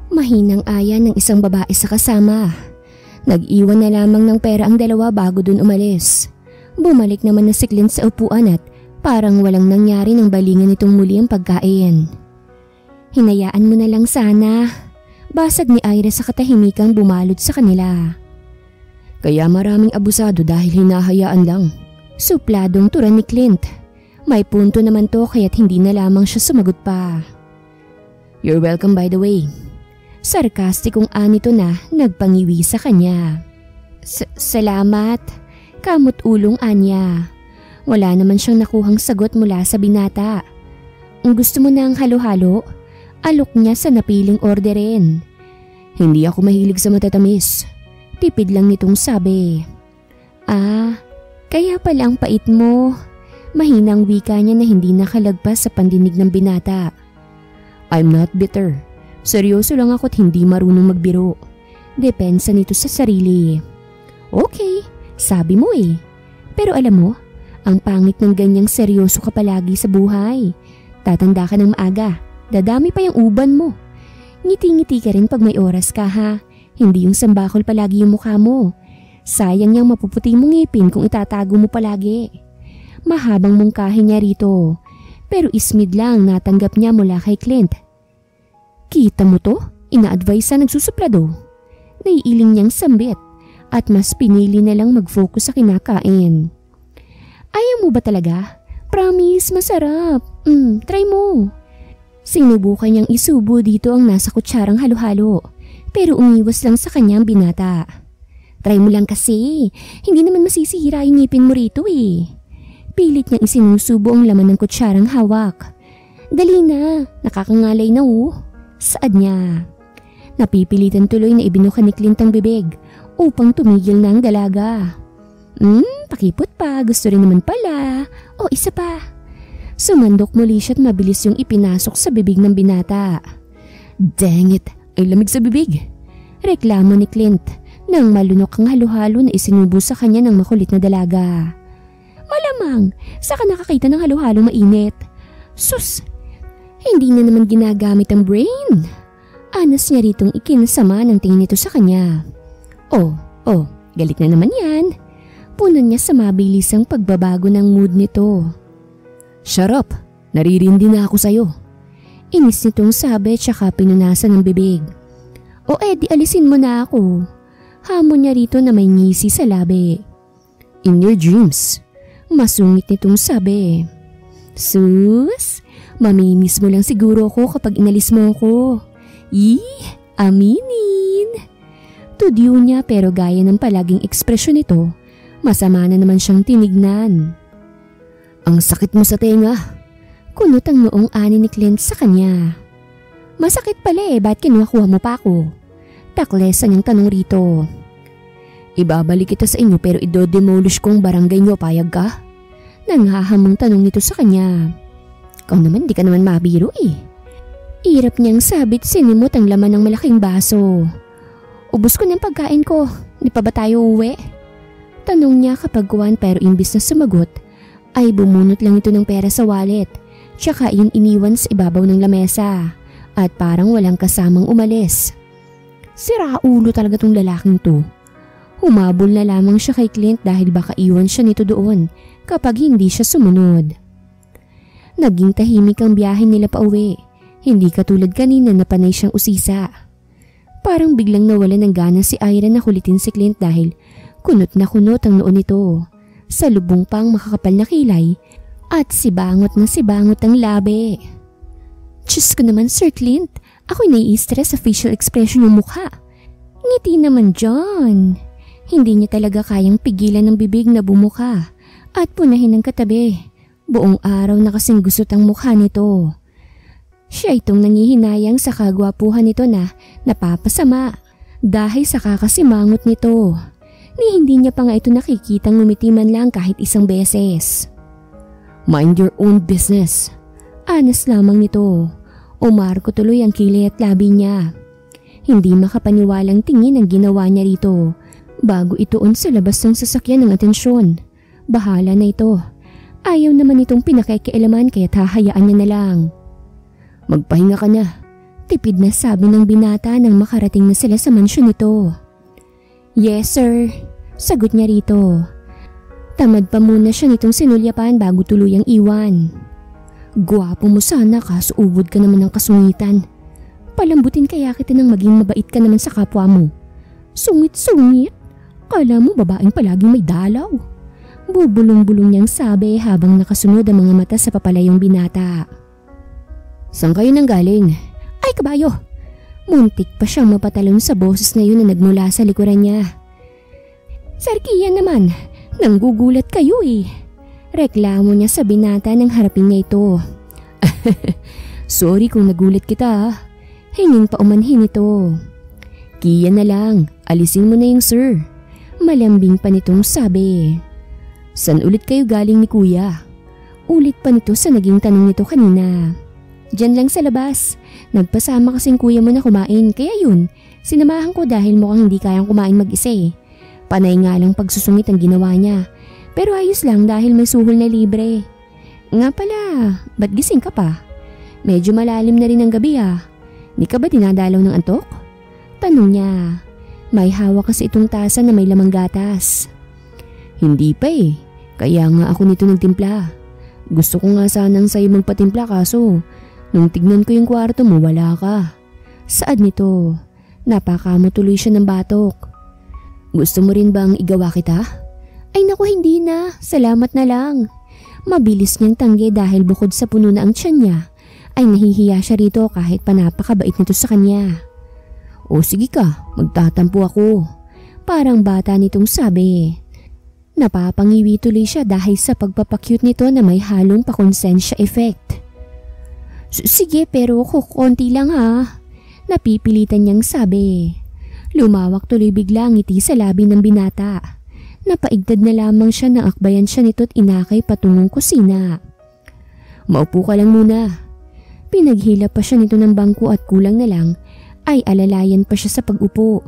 Mahinang aya ng isang babae sa kasama. Nag-iwan na lamang ng pera ang dalawa bago dun umalis. Bumalik naman na si Clint sa upuan at parang walang nangyari nang balingan nitong muli ang pagkain. Hinayaan mo na lang sana. Basag ni Ira sa katahimikang bumalot sa kanila. Kaya maraming abusado dahil hinahayaan lang. Supladong tura ni Clint. May punto naman to kaya't hindi na lamang siya sumagot pa. You're welcome by the way. Sarkastikong anito na nagpangiwi sa kanya. Salamat. Kamot ulong anya. Wala naman siyang nakuhang sagot mula sa binata. Gusto mo na ang halo-halo? Alok niya sa napiling orderin. Hindi ako mahilig sa matatamis. Tipid lang nitong sabi. Ah, kaya pala ang pait mo. Mahinang wika niya na hindi nakalagpas sa pandinig ng binata. I'm not bitter. Seryoso lang ako't hindi marunong magbiro. Depensa nito sa sarili. Okay, sabi mo eh. Pero alam mo, ang pangit ng ganyang seryoso ka palagi sa buhay. Tatanda ka ng maaga, dadami pa yung uban mo. Ngiti-ngiti ka rin pag may oras ka ha. Hindi yung sambakol palagi yung mukha mo. Sayang niyang mapuputi mong ngipin kung itatago mo palagi. Mahabang mungkahi niya rito. Pero ismid lang natanggap niya mula kay Clint. Kita mo to? Ina-advise sa nagsusuplado. Naiiling niyang sambit at mas pinili na lang mag-focus sa kinakain. Ayaw mo ba talaga? Promise, masarap. Try mo. Sinubukan niyang isubo dito ang nasa kutsarang halo-halo pero umiwas lang sa kanyang binata. Try mo lang kasi, hindi naman masisira yung ngipin mo rito eh. Pilit niyang isinusubo ang laman ng kutsarang hawak. Dali na, nakakangalay na oh. Saad niya. Napipilitan tuloy na ibinuka ni Clint ang bibig upang tumigil na ang dalaga. Pakipot pa, gusto rin naman pala. O isa pa. Sumandok muli siya at mabilis yung ipinasok sa bibig ng binata. Dang it, ay lamig sa bibig. Reklamo ni Clint nang malunok ang halo-halo na isinubo sa kanya ng makulit na dalaga. Malamang, saka nakakita ng halo-halo mainit. Sus, hindi na naman ginagamit ang brain. Anas niya ritong ikinasama ng tingin nito sa kanya. Oh, galit na naman yan. Puno niya sa mabilisang pagbabago ng mood nito. Shut up, naririndi na ako sa'yo. Inis nitong sabi tsaka pinunasan ng bibig. O di alisin mo na ako. Hamon niya rito na may ngisi sa labi. In your dreams. Masungit nitong sabi. Sus, mamimiss mo lang siguro ako kapag inalis mo ako. Aminin. Tudyo niya pero gaya ng palaging ekspresyon nito, masama na naman siyang tinignan. Ang sakit mo sa tenga. Kunot ang noong ani ni Clint sa kanya. Masakit pala ba't kinuha mo pa ako? Taklesan niyang tanong rito. Ibabalik kita sa inyo pero idodemolish kong barangay niyo, payag ka? Nanghahamong tanong nito sa kanya. Ikaw naman di ka naman mabiro eh. Irap niyang sabit sinimot ang laman ng malaking baso. Ubus ko ng pagkain ko, di pa ba tayo uwi? Tanong niya kapag kuwan pero imbis na sumagot ay bumunot lang ito ng pera sa wallet tsaka yun iniwan sa ibabaw ng lamesa at parang walang kasamang umalis. Sira ulo talaga tong lalaking to. Humabol na lamang siya kay Clint dahil baka iwan siya nito doon kapag hindi siya sumunod. Naging tahimik ang biyahe nila pa uwi, hindi katulad kanina na panay siyang usisa. Parang biglang nawalan ng gana si Ira na kulitin si Clint dahil kunot na kunot ang noon nito, sa lubong pang makakapal na kilay at sibangot na sibangot ang labi. Diyos ko naman Sir Clint, ako'y nai-stress sa facial expression ng mukha. Ngiti naman John. Hindi niya talaga kayang pigilan ng bibig na bumuka at punahin ng katabi. Buong araw na kasing gusot ang mukha nito. Siya itong nangihinayang sa kagwapuhan nito na napapasama dahil sa kakasimangot nito. Ni hindi niya pa nga ito nakikitang ngumiti man lang kahit isang beses. Mind your own business. Anas lamang nito. Umarko tuloy ang kilay at labi niya. Hindi makapaniwalang tingin ang ginawa niya rito. Bago ituon sa labas ng sasakyan ng atensyon. Bahala na ito. Ayaw naman itong pinakikialaman kaya't hahayaan niya na lang. Magpahinga ka na. Tipid na sabi ng binata nang makarating na sila sa mansyon nito. Yes sir, sagot niya rito. Tamad pa muna siya nitong sinulyapan bago tuluyang iwan. Gwapo mo sana kaso ubod ka naman ng kasungitan. Palambutin kaya kita nang maging mabait ka naman sa kapwa mo. Sungit-sungit. Kala mo babaeng palaging may dalaw. Bubulong-bulong niyang sabi habang nakasunod ang mga mata sa papalayong binata. Saan kayo nang galing? Ay kabayo! Muntik pa siyang mapatalon sa boses na yun na nagmula sa likuran niya. Sir Kian naman, nanggugulat kayo eh. Reklamo niya sa binata nang harapin niya ito. Sorry kung nagulat kita. Hinging pa umanhin ito. Kian na lang, alisin mo na yung sir. Malambing pa nitong sabi. San ulit kayo galing ni kuya? Ulit pa nito sa naging tanong nito kanina. Diyan lang sa labas. Nagpasama kasing kuya mo na kumain, kaya yun, sinamahan ko dahil mukhang hindi kayang kumain mag-isa eh. Panay nga lang pagsusungit ang ginawa niya. Pero ayos lang dahil may suhol na libre. Nga pala, ba't gising ka pa? Medyo malalim na rin ang gabi ah. Di ka ba dinadalaw ng antok? Tanong niya. May hawak kasi itong tasa na may lamang gatas. Hindi pa eh, kaya nga ako nito nagtimpla. Gusto ko nga sanang sa'yo magpatimpla kaso nung tignan ko yung kwarto mo wala ka. Saad nito? Napakamo tuloy siya ng batok. Gusto mo rin bang igawa kita? Ay naku, hindi na, salamat na lang. Mabilis niyang tanggi dahil bukod sa puno na ang tiyan niya, ay nahihiya siya rito kahit pa napakabait nito sa kanya. O sige ka, magtatampo ako. Parang bata nitong sabi. Napapangiwi tuloy siya dahil sa pagpapakyut nito na may halong pakonsensya effect. Sige pero kukunti lang ha. Napipilitan niyang sabi. Lumawak tuloy bigla ang ngiti sa labi ng binata. Napaigdad na lamang siya nang akbayan siya nito't inakay patungong kusina. Maupo ka lang muna. Pinaghila pa siya nito ng bangko at kulang na lang ay alalayan pa siya sa pag-upo.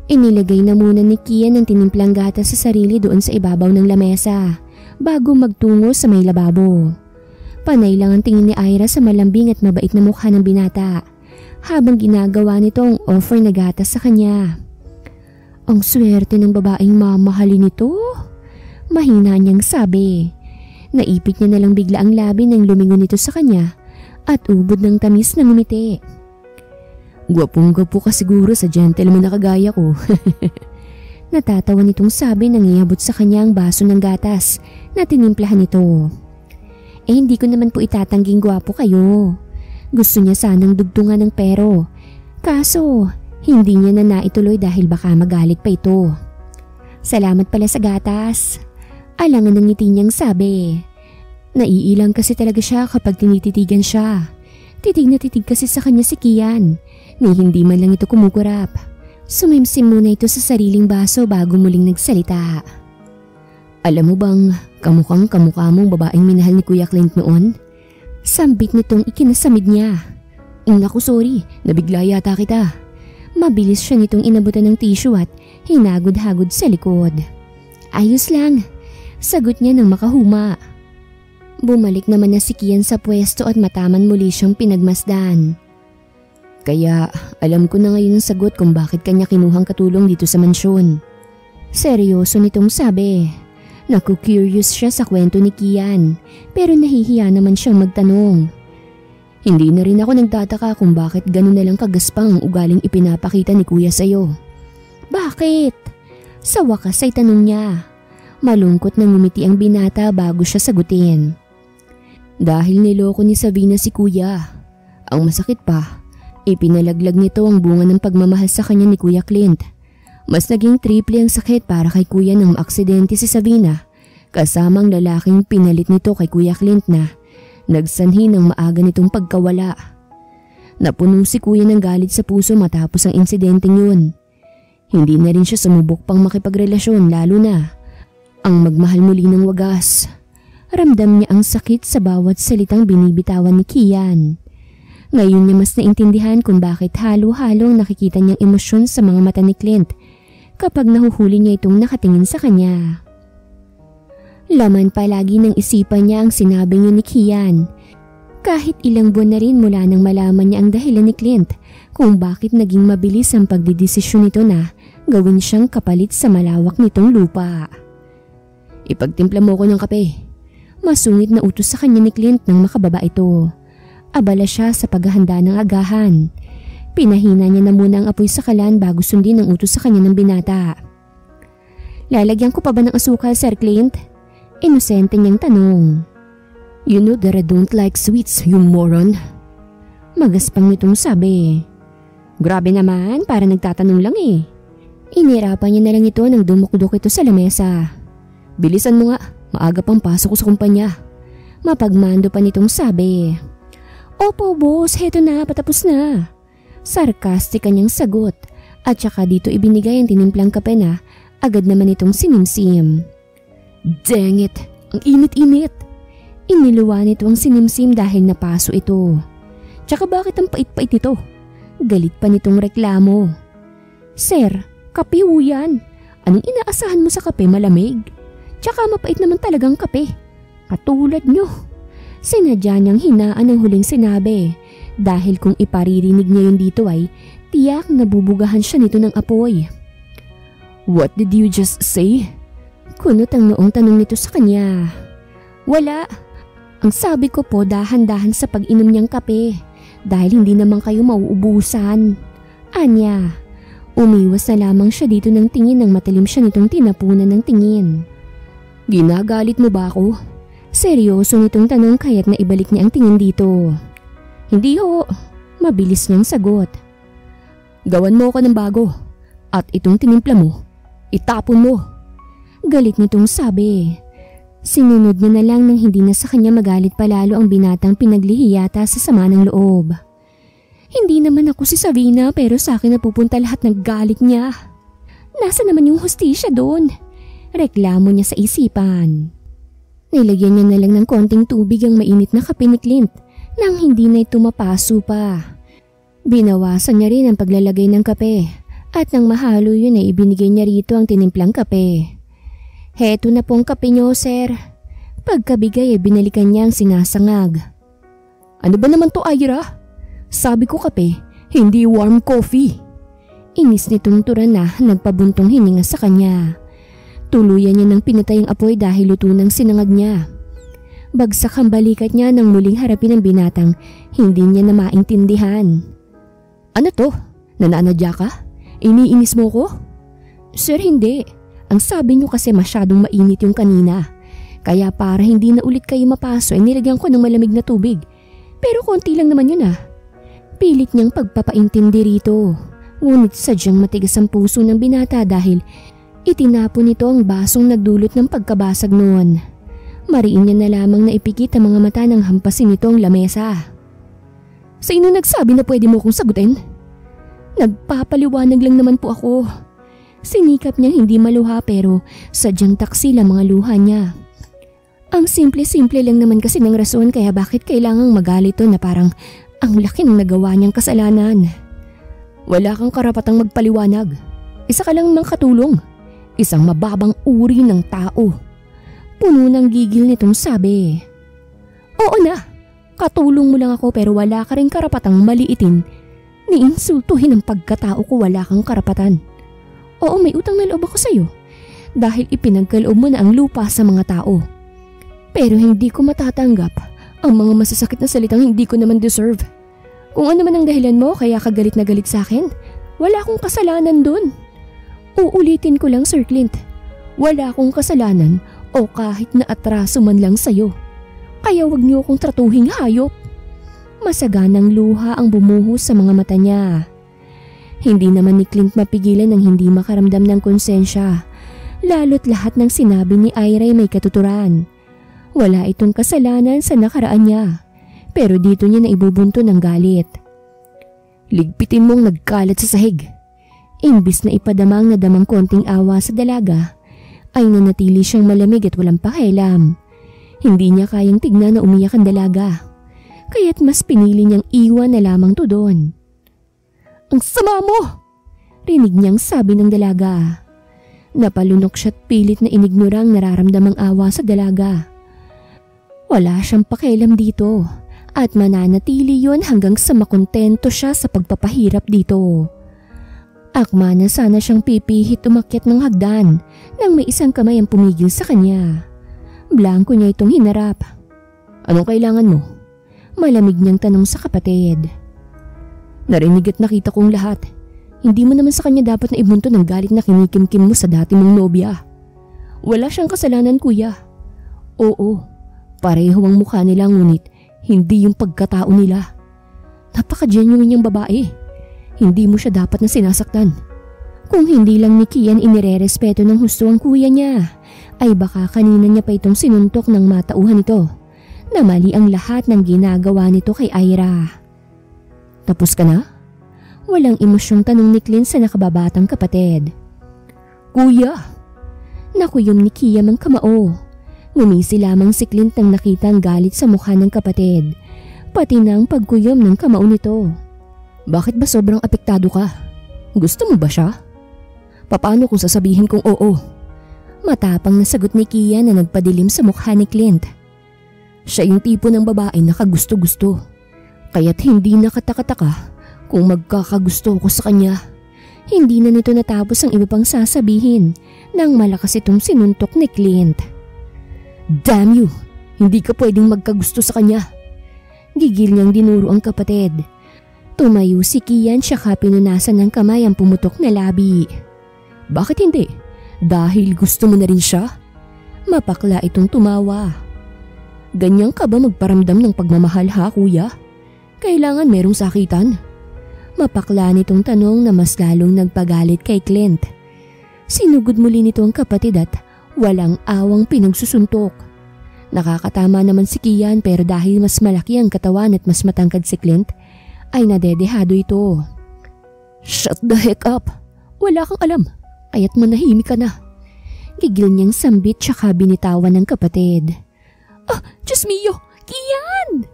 Inilagay na muna ni Kian ang tinimplang gatas sa sarili doon sa ibabaw ng lamesa bago magtungo sa may lababo. Panay lang ang tingin ni Ira sa malambing at mabait na mukha ng binata habang ginagawa nito ang offer na gatas sa kanya. Ang swerte ng babaeng mamahalin nito. Mahina niyang sabi. Naipit niya na lang bigla ang labi nang lumingon nito sa kanya at ubod ng tamis na ngumiti. Gwapong-gwapo ka siguro sa gentleman na kagaya ko. Natatawa nitong sabi nang iabot sa kanya ang baso ng gatas na tinimplahan nito. Hindi ko naman po itatangging gwapo kayo. Gusto niya sanang dugtungan ng pero. Kaso, hindi niya na naituloy dahil baka magalit pa ito. Salamat pala sa gatas. Alangan ng ngiti niyang sabi. Naiilang kasi talaga siya kapag tinititigan siya. Titig na titig kasi sa kanya si Kian, ni hindi man lang ito kumukurap. Sumimsim muna ito sa sariling baso bago muling nagsalita. Alam mo bang kamukhang kamukha mong babaeng minahal ni Kuya Clint noon? Sambit nitong ikinasamid niya. Naku sorry, nabigla yata kita. Mabilis siya nitong inabutan ng tissue at hinagod-hagod sa likod. Ayos lang, sagot niya nang makahuma. Bumalik naman na si Kian sa pwesto at mataman muli siyang pinagmasdan. Kaya alam ko na ngayon ang sagot kung bakit kanya kinuhang katulong dito sa mansyon. Seryoso nitong sabi. Naku-curious siya sa kwento ni Kian pero nahihiya naman siyang magtanong. Hindi na rin ako nagtataka kung bakit ganun na lang kagaspang ang ugaling ipinapakita ni Kuya sa'yo. Bakit? Sa wakas ay tanong niya. Malungkot na ngumiti ang binata bago siya sagutin. Dahil niloko ni Sabina si Kuya. Ang masakit pa, ipinalaglag nito ang bunga ng pagmamahal sa kanya ni Kuya Clint. Mas naging triple ang sakit para kay Kuya nang maaksidente si Sabina, kasamang lalaking pinalit nito kay Kuya Clint na nagsanhi ng maaga nitong pagkawala. Napuno si Kuya ng galit sa puso matapos ang insidenteng yun. Hindi na rin siya sumubok pang makipagrelasyon lalo na ang magmahal muli ng wagas. Ramdam niya ang sakit sa bawat salitang binibitawan ni Kian. Ngayon niya mas naintindihan kung bakit halo-halong nakikita niyang emosyon sa mga mata ni Clint kapag nahuhuli niya itong nakatingin sa kanya. Laman palagi ng isipan niya ang sinabi niya ni Kian. Kahit ilang buwan na rin mula nang malaman niya ang dahilan ni Clint kung bakit naging mabilis ang pagdidesisyon nito na gawin siyang kapalit sa malawak nitong lupa. Ipagtimpla mo ko ng kape. Masungit na utos sa kanya ni Clint nang makababa ito. Abala siya sa paghahanda ng agahan. Pinahina niya na muna ang apoy sa kalan bago sundin ang utos sa kanya ng binata. Lalagyan ko pa ba ng asukal, Sir Clint? Inosente niyang tanong. You know that I don't like sweets, you moron. Magaspang nitong sabi. Grabe naman, para nagtatanong lang eh. Inirapan niya na lang ito nang dumukdok ito sa lamesa. Bilisan mo nga, maaga pang pasok ko sa kumpanya. Mapagmando pa nitong sabi. Opo boss, heto na, patapos na. Sarkastik kanyang sagot at saka dito ibinigay ang tinimplang kape na Agad naman itong sinimsim. Dang it! Ang init-init! Iniluwa nito ang sinimsim dahil napaso ito. Tsaka bakit ang pait-pait nito? Galit pa nitong reklamo. Sir, kape ho yan. Anong inaasahan mo sa kape, malamig? Tsaka mapait naman talagang kape. Katulad nyo. Sinadya niyang hinaan ang huling sinabi dahil kung iparirinig niya yun dito ay tiyak nabubugahan siya nito ng apoy. What did you just say? Kunot ang noong tanong nito sa kanya. Wala. Ang sabi ko po dahan-dahan sa pag-inom niyang kape dahil hindi naman kayo mauubusan. Anya, umiwas na lamang siya dito ng tingin nang matalim siya nitong tinapunan ng tingin. Ginagalit mo ba ako? Seryoso nitong tanong kaya't naibalik niya ang tingin dito. Hindi ho, mabilis niyang sagot. Gawan mo ako ng bago at itong tinimpla mo, itapon mo. Galit nitong sabi. Sinunod niya na lang nang hindi na sa kanya magalit palalo ang binatang pinaglihi yata sa sama ng loob. Hindi naman ako si Savina pero sa akin napupunta lahat ng galit niya. Nasa naman yung hustisya doon? Reklamo niya sa isipan. Nilagyan niya na lang ng konting tubig ang mainit na kape ni Clint nang hindi na ito mapaso pa. Binawasan niya rin ang paglalagay ng kape at nang mahalo yun ay ibinigay niya rito ang tinimplang kape. Heto na pong kape niyo, sir. Pagkabigay ay binalikan niya ang sinasangag. Ano ba naman to, Ira? Sabi ko kape, hindi warm coffee. Inis nitong turan na nagpabuntong hininga sa kanya. Tuluyan niya ng pinatay ang apoy dahil luto ng sinangag niya. Bagsak ang balikat niya nang muling harapin ang binatang hindi niya na maintindihan. Ano to? Nananadya ka? Iniinis mo ko? Sir, hindi. Ang sabi niyo kasi masyadong mainit yung kanina. Kaya para hindi na ulit kayo mapaso ay nilagyan ko ng malamig na tubig. Pero konti lang naman yun ah. Pilit niyang pagpapaintindi rito. Ngunit sadyang matigas ang puso ng binata dahil itinapon nito ang basong nagdulot ng pagkabasag noon. Mariin niya na lamang na ipikit ang mga mata nang hampasin nito ang lamesa. Sino nagsabi na pwede mo kong sagutin? Nagpapaliwanag lang naman po ako. Sinikap niyang hindi maluha pero sadyang taksil ang mga luha niya. Ang simple-simple lang naman kasi ng rason kaya bakit kailangang magalit to na parang ang laki ng nagawa niyang kasalanan. Wala kang karapatang magpaliwanag. Isa ka lang mang katulong. Isang mababang uri ng tao. Puno ng gigil nitong sabi. Oo na, katulong mo lang ako pero wala ka rin karapatang maliitin. Niinsultuhin ang pagkatao ko, wala kang karapatan. Oo, may utang na loob ako sa'yo dahil ipinagkaloob mo na ang lupa sa mga tao. Pero hindi ko matatanggap ang mga masasakit na salitang hindi ko naman deserve. Kung ano man ang dahilan mo kaya ka galit na galit sa akin, wala akong kasalanan dun. Uulitin ko lang, Sir Clint. Wala akong kasalanan o kahit na atraso man lang sa'yo. Kaya wag niyo akong tratuhing hayop. Masaganang luha ang bumuhos sa mga mata niya. Hindi naman ni Clint mapigilan ng hindi makaramdam ng konsensya. Lalo't lahat ng sinabi ni Ira ay may katuturan. Wala itong kasalanan sa nakaraan niya. Pero dito niya na ibubunto ng galit. Ligpitin mong nagkalat sa sahig. Imbis na ipadamang nadamang konting awa sa dalaga, ay nanatili siyang malamig at walang pakialam. Hindi niya kayang tignan na umiyak ang dalaga. Kaya't mas pinili niyang iwan na lamang to doon. Ang sama mo! Rinig niyang sabi ng dalaga. Napalunok siya't pilit na inignora ang nararamdamang awa sa dalaga. Wala siyang pakialam dito at mananatili yon hanggang sa makontento siya sa pagpapahirap dito. Akma na sana siyang pipihit umakyat ng hagdan nang may isang kamay ang pumigil sa kanya. Blanko niya itong hinarap. Anong kailangan mo? Malamig niyang tanong sa kapatid. Narinig at nakita kong lahat. Hindi mo naman sa kanya dapat na ibunto ng galit na kinikimkim mo sa dati mong nobya. Wala siyang kasalanan, kuya. Oo, pareho ang mukha nila ngunit hindi yung pagkatao nila. Napaka-genuine niyang babae. Hindi mo siya dapat na sinasaktan. Kung hindi lang ni Kian inirerespeto ng husto ang kuya niya, ay baka kanina niya pa itong sinuntok ng matauhan nito na mali ang lahat ng ginagawa nito kay Ira. Tapos ka na? Walang emosyong tanong ni Clint sa nakababatang kapatid. Kuya, Nakuyom ni Kiam ang kamao. Ngumisi lamang si Clint nang nakita ang galit sa mukha ng kapatid, pati na ang pagkuyom ng kamao nito. Bakit ba sobrang apektado ka? Gusto mo ba siya? Paano kung sasabihin kong oo? Matapang na sagot ni Kia na nagpadilim sa mukha ni Clint. Siya yung tipo ng babae na kagusto-gusto. Kaya't hindi nakataka-taka kung magkakagusto ko sa kanya. Hindi na nito natapos ang iba pang sasabihin nang malakas itong sinuntok ni Clint. Damn you! Hindi ka pwedeng magkagusto sa kanya. Gigil niyang dinuro ang kapatid. Tumayo si Kian siyaka pinunasan ng kamay ang pumutok na labi. Bakit hindi? Dahil gusto mo na rin siya? Mapakla itong tumawa. Ganyan ka ba magparamdam ng pagmamahal ha, kuya? Kailangan merong sakitan? Mapakla nitong tanong na mas lalong nagpagalit kay Clint. Sinugod muli nito ang kapatid at walang awang pinagsusuntok. Nakakatama naman si Kian pero dahil mas malaki ang katawan at mas matangkad si Clint, ay nadedehado ito. Shut the heck up! Wala kang alam, kaya't manahimik ka na. Gigil niyang sambit tsaka binitawan ng kapatid. Diyos mio! Kian!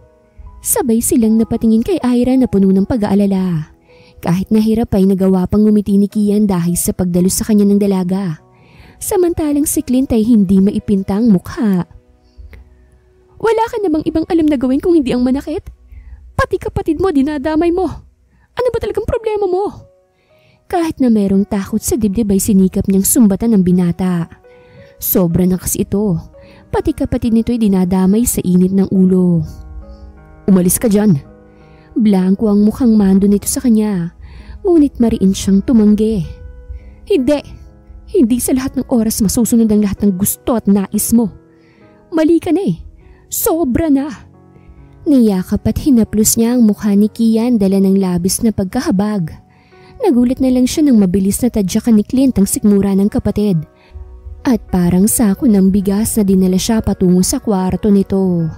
Sabay silang napatingin kay Ira na puno ng pag-aalala. Kahit nahirap ay nagawa pang ngumiti ni Kian dahil sa pagdalos sa kanya ng dalaga. Samantalang si Clint ay hindi maipintang mukha. Wala ka namang ibang alam na gawin kung hindi ang manakit? Pati kapatid mo dinadamay mo. Ano ba talagang problema mo? Kahit na merong takot sa dibdib ay sinikap niyang sumbatan ng binata. Sobra na kasi ito. Pati kapatid nito ay dinadamay sa init ng ulo. Umalis ka dyan. Blanco ang mukhang mando nito sa kanya. Ngunit mariin siyang tumanggi. Hindi sa lahat ng oras masusunod ang lahat ng gusto at nais mo. Mali ka na eh. Sobra na. Niyakap at hinaplos niya ang mukha ni Kian dala ng labis na pagkahabag. Nagulat na lang siya nang mabilis na tadyakan ni Clint ang sikmura ng kapatid. At parang sako ng bigas na dinala siya patungo sa kwarto nito.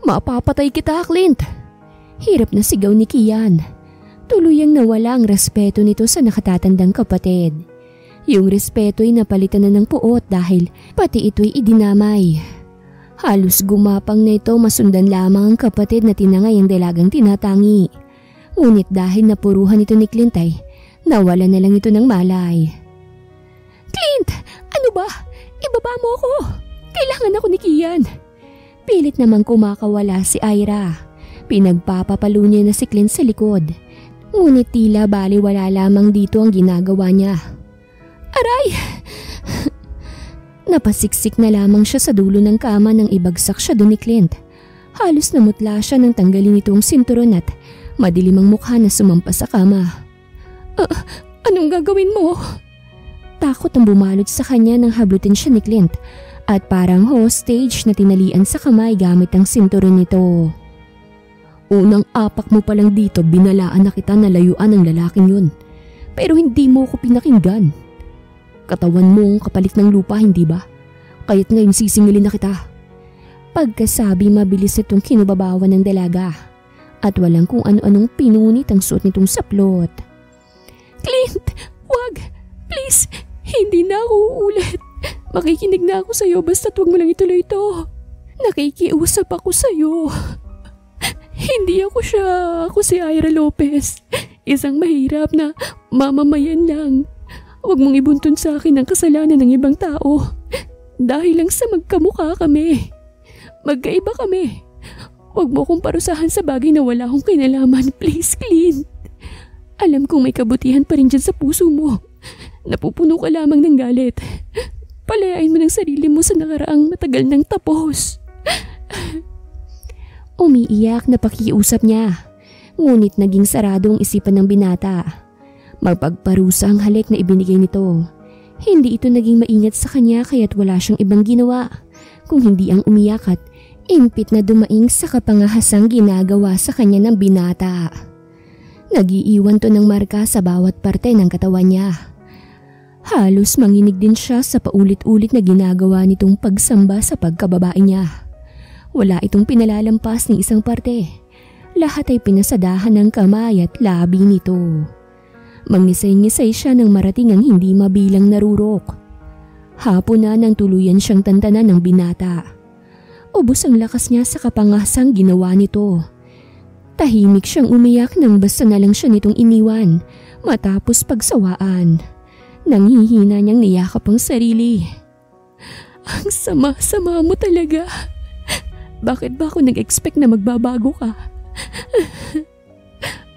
Mapapatay kita, Clint! Hirap na sigaw ni Kian. Tuluyang nawala ang respeto nito sa nakatatandang kapatid. Yung respeto ay napalitan na ng puot dahil pati ito'y idinamay. Halos gumapang na ito masundan lamang ang kapatid na tinangay ang dalagang tinatangi. Ngunit dahil napuruhan ito ni Clint ay nawala na lang ito ng malay. Clint! Ano ba? Ibaba mo ako! Kailangan ako ni Kian! Pilit namang kumakawala si Ira. Pinagpapapalo niya na si Clint sa likod. Ngunit tila baliwala lamang dito ang ginagawa niya. Aray! Napasiksik na lamang siya sa dulo ng kama nang ibagsak siya doon ni Clint. Halos namutla siya nang tanggalin itong sinturon at madilim ang mukha na sumampas sa kama. Anong gagawin mo? Takot ang bumalot sa kanya nang hablutin siya ni Clint at parang hostage na tinalian sa kamay gamit ang sinturon nito. Unang apak mo pa lang dito binalaan na kita na layuan ng lalaking yun. Pero hindi mo ko pinakinggan. Katawan mo kapalit ng lupa, hindi ba? Kaya't ngayon sisingilin na kita. Pagkasabi mabilis itong kinubabawan ng dalaga at walang kung ano-anong pinunit ang suot nitong saplot. Clint! Wag! Please! Hindi na ako uulit. Makikinig na ako sa'yo basta't wag mo lang ituloy ito. Nakikiusap ako sa'yo. Hindi ako siya. Ako si Ira Lopez. Isang mahirap na mamamayan lang. Huwag mong ibuntun sa akin ang kasalanan ng ibang tao. Dahil lang sa magkamukha kami. Magkaiba kami. Huwag mo akong parusahan sa bagay na wala akong kinalaman. Please, Clint. Alam kong may kabutihan pa rin dyan sa puso mo. Napupuno ka lamang ng galit. Palayain mo ng sarili mo sa nakaraang matagal ng tapos. Umiiyak na pakiusap niya. Ngunit naging sarado ang isipan ng binata. Magpagparusa ang halik na ibinigay nito. Hindi ito naging maingat sa kanya kaya't wala siyang ibang ginawa kung hindi ang umiyak at impit na dumaing sa kapangahasang ginagawa sa kanya ng binata. Nagiiwan to ng marka sa bawat parte ng katawan niya. Halos manginig din siya sa paulit-ulit na ginagawa nitong pagsamba sa pagkababae niya. Wala itong pinalalampas ni isang parte. Lahat ay pinasadahan ng kamay at labi nito. Mangisay-ngisay siya nang marating ang hindi mabilang narurok. Hapon na nang tuluyan siyang tantanan ng binata. Ubos ang lakas niya sa kapangasang ginawa nito. Tahimik siyang umiyak nang basta na lang siya nitong iniwan matapos pagsawaan. Nanghihina niyang niyakap ang sarili. Ang sama-sama mo talaga. Bakit ba ako nag-expect na magbabago ka?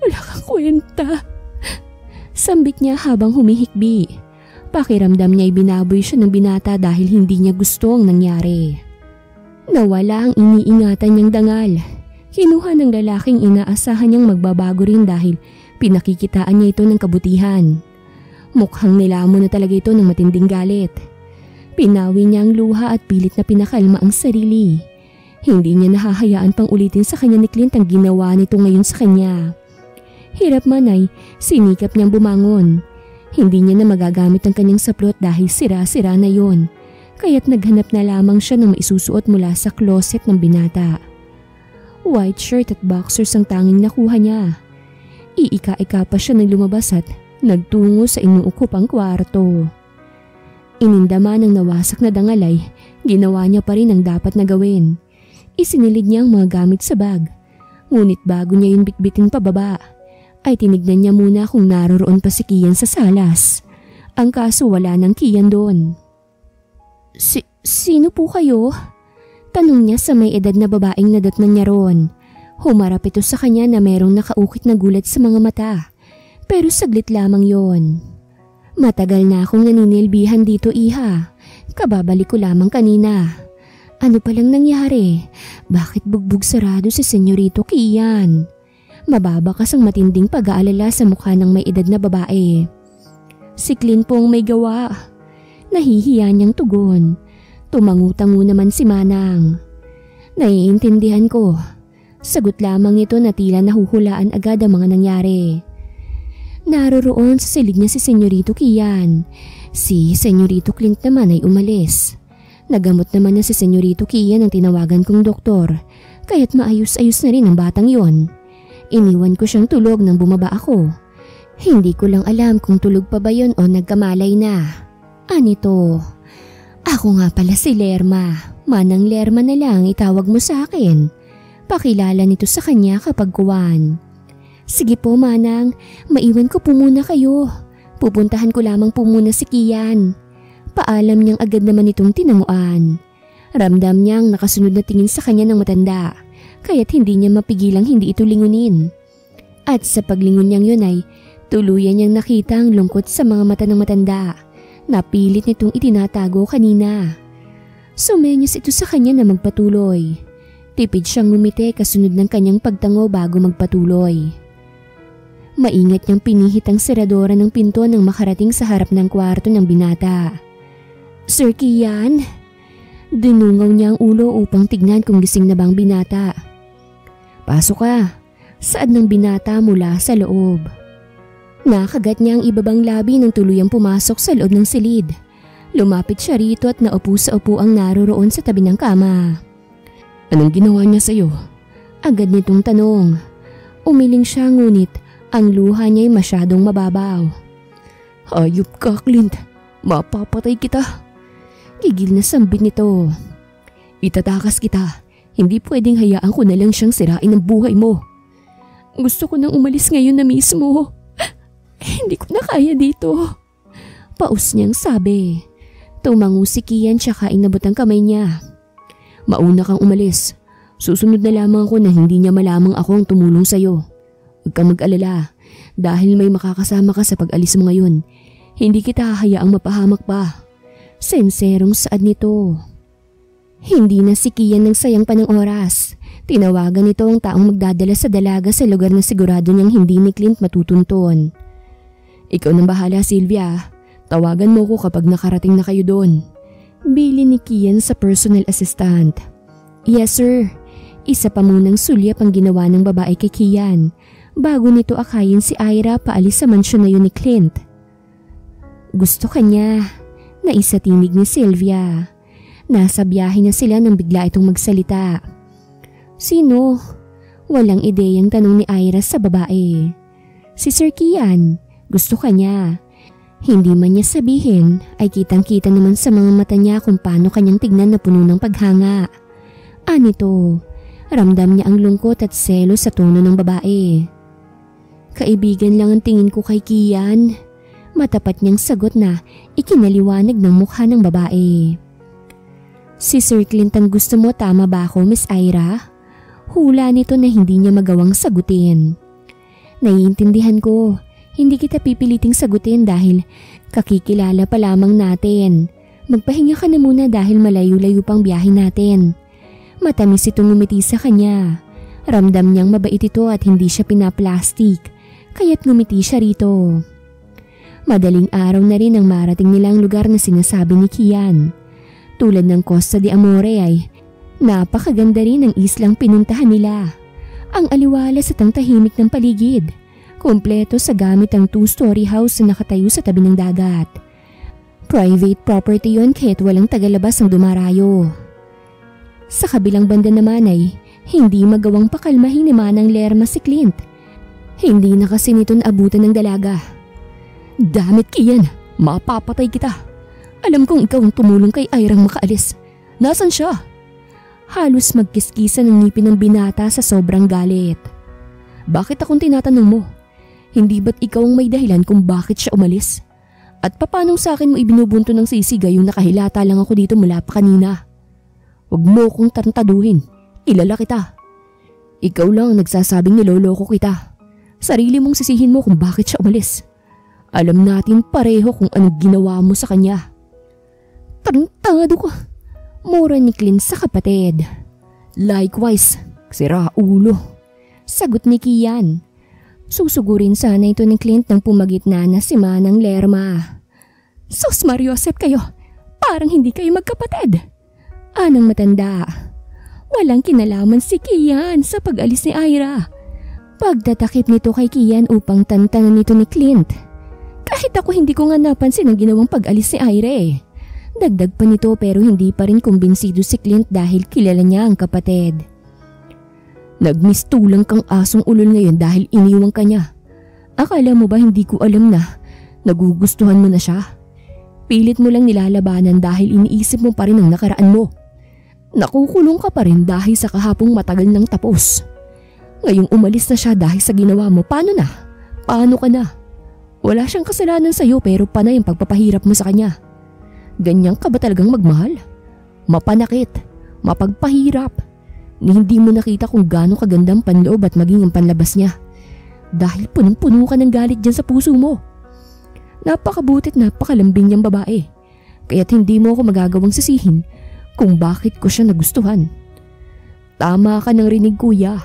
Wala kang kwenta. Sambit niya habang humihikbi. Pakiramdam niya'y binaboy siya ng binata dahil hindi niya gusto ang nangyari. Nawala ang iniingatan niyang dangal. Kinuha ng lalaking inaasahan niyang magbabago rin dahil pinakikitaan niya ito ng kabutihan. Mukhang nilamon na talaga ito ng matinding galit. Pinawi niya ang luha at pilit na pinakalma ang sarili. Hindi niya nahahayaan pang ulitin sa kanya ni Clint ang ginawa nito ngayon sa kanya. Hirap man ay sinikap niyang bumangon. Hindi niya na magagamit ang kanyang saplot dahil sira-sira na yon. Kaya't naghanap na lamang siya ng maisusuot mula sa closet ng binata. White shirt at boxers ang tanging nakuha niya. Iika-ika pa siya nang lumabas at nagtungo sa inuukupang kwarto. Inindama ng nawasak na dangalay, ginawa niya pa rin ang dapat na gawin. Isinilid niya ang mga gamit sa bag. Ngunit bago niya yung bitbitin pababa, ay tinignan niya muna kung naroroon pa si Kian sa salas. Ang kaso wala nang Kian doon. Sino po kayo? Tanong niya sa may edad na babaeng nadatnan niya roon. Humarap ito sa kanya na merong nakaukit na gulat sa mga mata. Pero saglit lamang yon. Matagal na akong naninilbihan dito, iha. Kababalik ko lamang kanina. Ano palang nangyari? Bakit bugbog sarado si Senyorito Kian? Mababakas ang matinding pag-aalala sa mukha ng may edad na babae. Si Clint po ang may gawa. Nahihiya niyang tugon. Tumangu-tangu naman si Manang. Naiintindihan ko. Sagot lamang ito na tila nahuhulaan agad ang mga nangyari. Naroroon sa silid niya si Senyorito Kian. Si Senyorito Clint naman ay umalis. Nagamot naman na si Senyorito Kian ang tinawagan kong doktor, kaya't maayos-ayos na rin ang batang yon. Iniwan ko siyang tulog nang bumaba ako. Hindi ko lang alam kung tulog pa ba yon o nagkamalay na. Anito? Ako nga pala si Lerma. Manang Lerma na lang itawag mo sa akin. Pakilala nito sa kanya kapag kuwan. Sige po, Manang. Maiwan ko po muna kayo. Pupuntahan ko lamang po muna si Kian. Paalam niyang agad naman itong tinanguan. Ramdam niyang nakasunod na tingin sa kanya ng matanda. Kaya't hindi niya mapigilang hindi ito lingunin. At sa paglingon niyang yun ay tuluyan niyang nakita ang lungkot sa mga mata ng matanda. Napilit nitong itinatago kanina. Sumenyos ito sa kanya na magpatuloy. Tipid siyang ngumiti kasunod ng kanyang pagtango bago magpatuloy. Maingat niyang pinihit ang seradora ng pinto nang makarating sa harap ng kwarto ng binata. Sir Kian? Dinungaw niya ang ulo upang tignan kung gising na bang binata. Pasok ka, saad ng binata mula sa loob. Nakagat niya ang ibabang labi nang tuluyang pumasok sa loob ng silid. Lumapit siya rito at naupo sa upuang naroroon sa tabi ng kama. Anong ginawa niya sa'yo? Agad nitong tanong. Umiling siya ngunit ang luha niya'y masyadong mababaw. Hayop ka, Clint. Mapapatay kita. Gigil na sambit nito. Itatakas kita. Hindi pwedeng hayaan ko na lang siyang sirain ang buhay mo. Gusto ko nang umalis ngayon na mismo. Hindi ko na kaya dito. Paus niyang sabi. Tumango si Kian tsaka inabot ang kamay niya. Mauna kang umalis. Susunod na lamang ako na hindi niya malamang ako ang tumulong sa'yo. Huwag kang mag-alala dahil may makakasama ka sa pag-alis mo ngayon. Hindi kita hahayaang mapahamak pa. Senserong saad nito. Hindi na si Kian ng sayang pa ng oras. Tinawagan nito ang taong magdadala sa dalaga sa lugar na sigurado niyang hindi ni Clint matutunton. Ikaw nang bahala, Sylvia. Tawagan mo ko kapag nakarating na kayo doon. Bili ni Kian sa personal assistant. Yes sir. Isa pa munang sulyap ang ginawa ng babae kay Kian bago nito akayin si Ira paalis sa mansyon na yun ni Clint. Gusto kanya. Naisatinig ni Sylvia. Nasa biyahe na sila nang bigla itong magsalita. Sino? Walang ideyang tanong ni Ira sa babae. Si Sir Kian. Gusto kanya. Hindi man niya sabihin ay kitang-kita naman sa mga mata niya kung paano kanyang tignan na puno ng paghanga. Anito, ramdam niya ang lungkot at selos sa tono ng babae. Kaibigan lang ang tingin ko kay Kian. Matapat niyang sagot na ikinaliwanag ng mukha ng babae. Si Sir Clint ang gusto mo, tama ba ako, Miss Ira? Hula nito na hindi niya magawang sagutin. Naiintindihan ko. Hindi kita pipiliting sagutin dahil kakikilala pa lamang natin. Magpahinga ka na muna dahil malayo-layo pang biyahe natin. Matamis itong ngumiti sa kanya. Ramdam niyang mabait ito at hindi siya pinaplastik, kaya't ngumiti siya rito. Madaling araw na rin ang marating nilang lugar na sinasabi ni Kian. Tulad ng Costa de Amore ay napakaganda rin ang islang pinuntahan nila. Ang aliwalas at ang tahimik ng paligid. Kompleto sa gamit ang 2-story house na nakatayo sa tabi ng dagat. Private property yon kaya't walang tagalabas ang dumarayo. Sa kabilang banda naman ay hindi magawang pakalmahin ni Manang Lerma si Clint. Hindi na kasi nito naabutan ng dalaga. Damit Kian, mapapatay kita. Alam kong ikaw ang tumulong kay Airang makaalis. Nasaan siya? Halos magkiskisan ng ngipin ng binata sa sobrang galit. Bakit akong tinatanong mo? Hindi ba't ikaw ang may dahilan kung bakit siya umalis? At papanong sa akin mo ibinubunto ng sisiga yung nakahilata lang ako dito mula pa kanina? Huwag mo kong tartaduhin. Kilala kita. Ikaw lang ang nagsasabing niloloko kita. Sarili mong sisihin mo kung bakit siya umalis. Alam natin pareho kung anong ginawa mo sa kanya. Tarantado ko. Mura ni Clint sa kapatid. Likewise, sira ulo. Sagot ni Kian. Susugurin sana ito ni Clint nang pumagitna na si Manang Lerma. Sus Mariosep kayo, parang hindi kayo magkapatid. Anang matanda. Walang kinalaman si Kian sa pag-alis ni Ira. Pagtatakip nito kay Kian upang tantanan nito ni Clint. Kahit ako hindi ko nga napansin ang ginawang pag-alis ni Ira eh. Dagdag pa nito pero hindi pa rin kumbinsido si Clint dahil kilala niya ang kapatid. Nagmistulang kang asong ulol ngayon dahil iniwang ka niya. Akala mo ba hindi ko alam na nagugustuhan mo na siya? Pilit mo lang nilalabanan dahil iniisip mo pa rin ang nakaraan mo. Nakukulong ka pa rin dahil sa kahapong matagal nang tapos. Ngayong umalis na siya dahil sa ginawa mo, paano na? Paano ka na? Wala siyang kasalanan sa'yo pero panay ang pagpapahirap mo sa kanya. Ganyan ka ba talagang magmahal? Mapanakit, mapagpahirap. Ni hindi mo nakita kung gaano kagandang panloob at maging ang panlabas niya. Dahil punong-puno ka ng galit dyan sa puso mo. Napakabutit napakalambing niyang babae. Kaya't hindi mo ako magagawang sisihin kung bakit ko siya nagustuhan. Tama ka ng rinig kuya.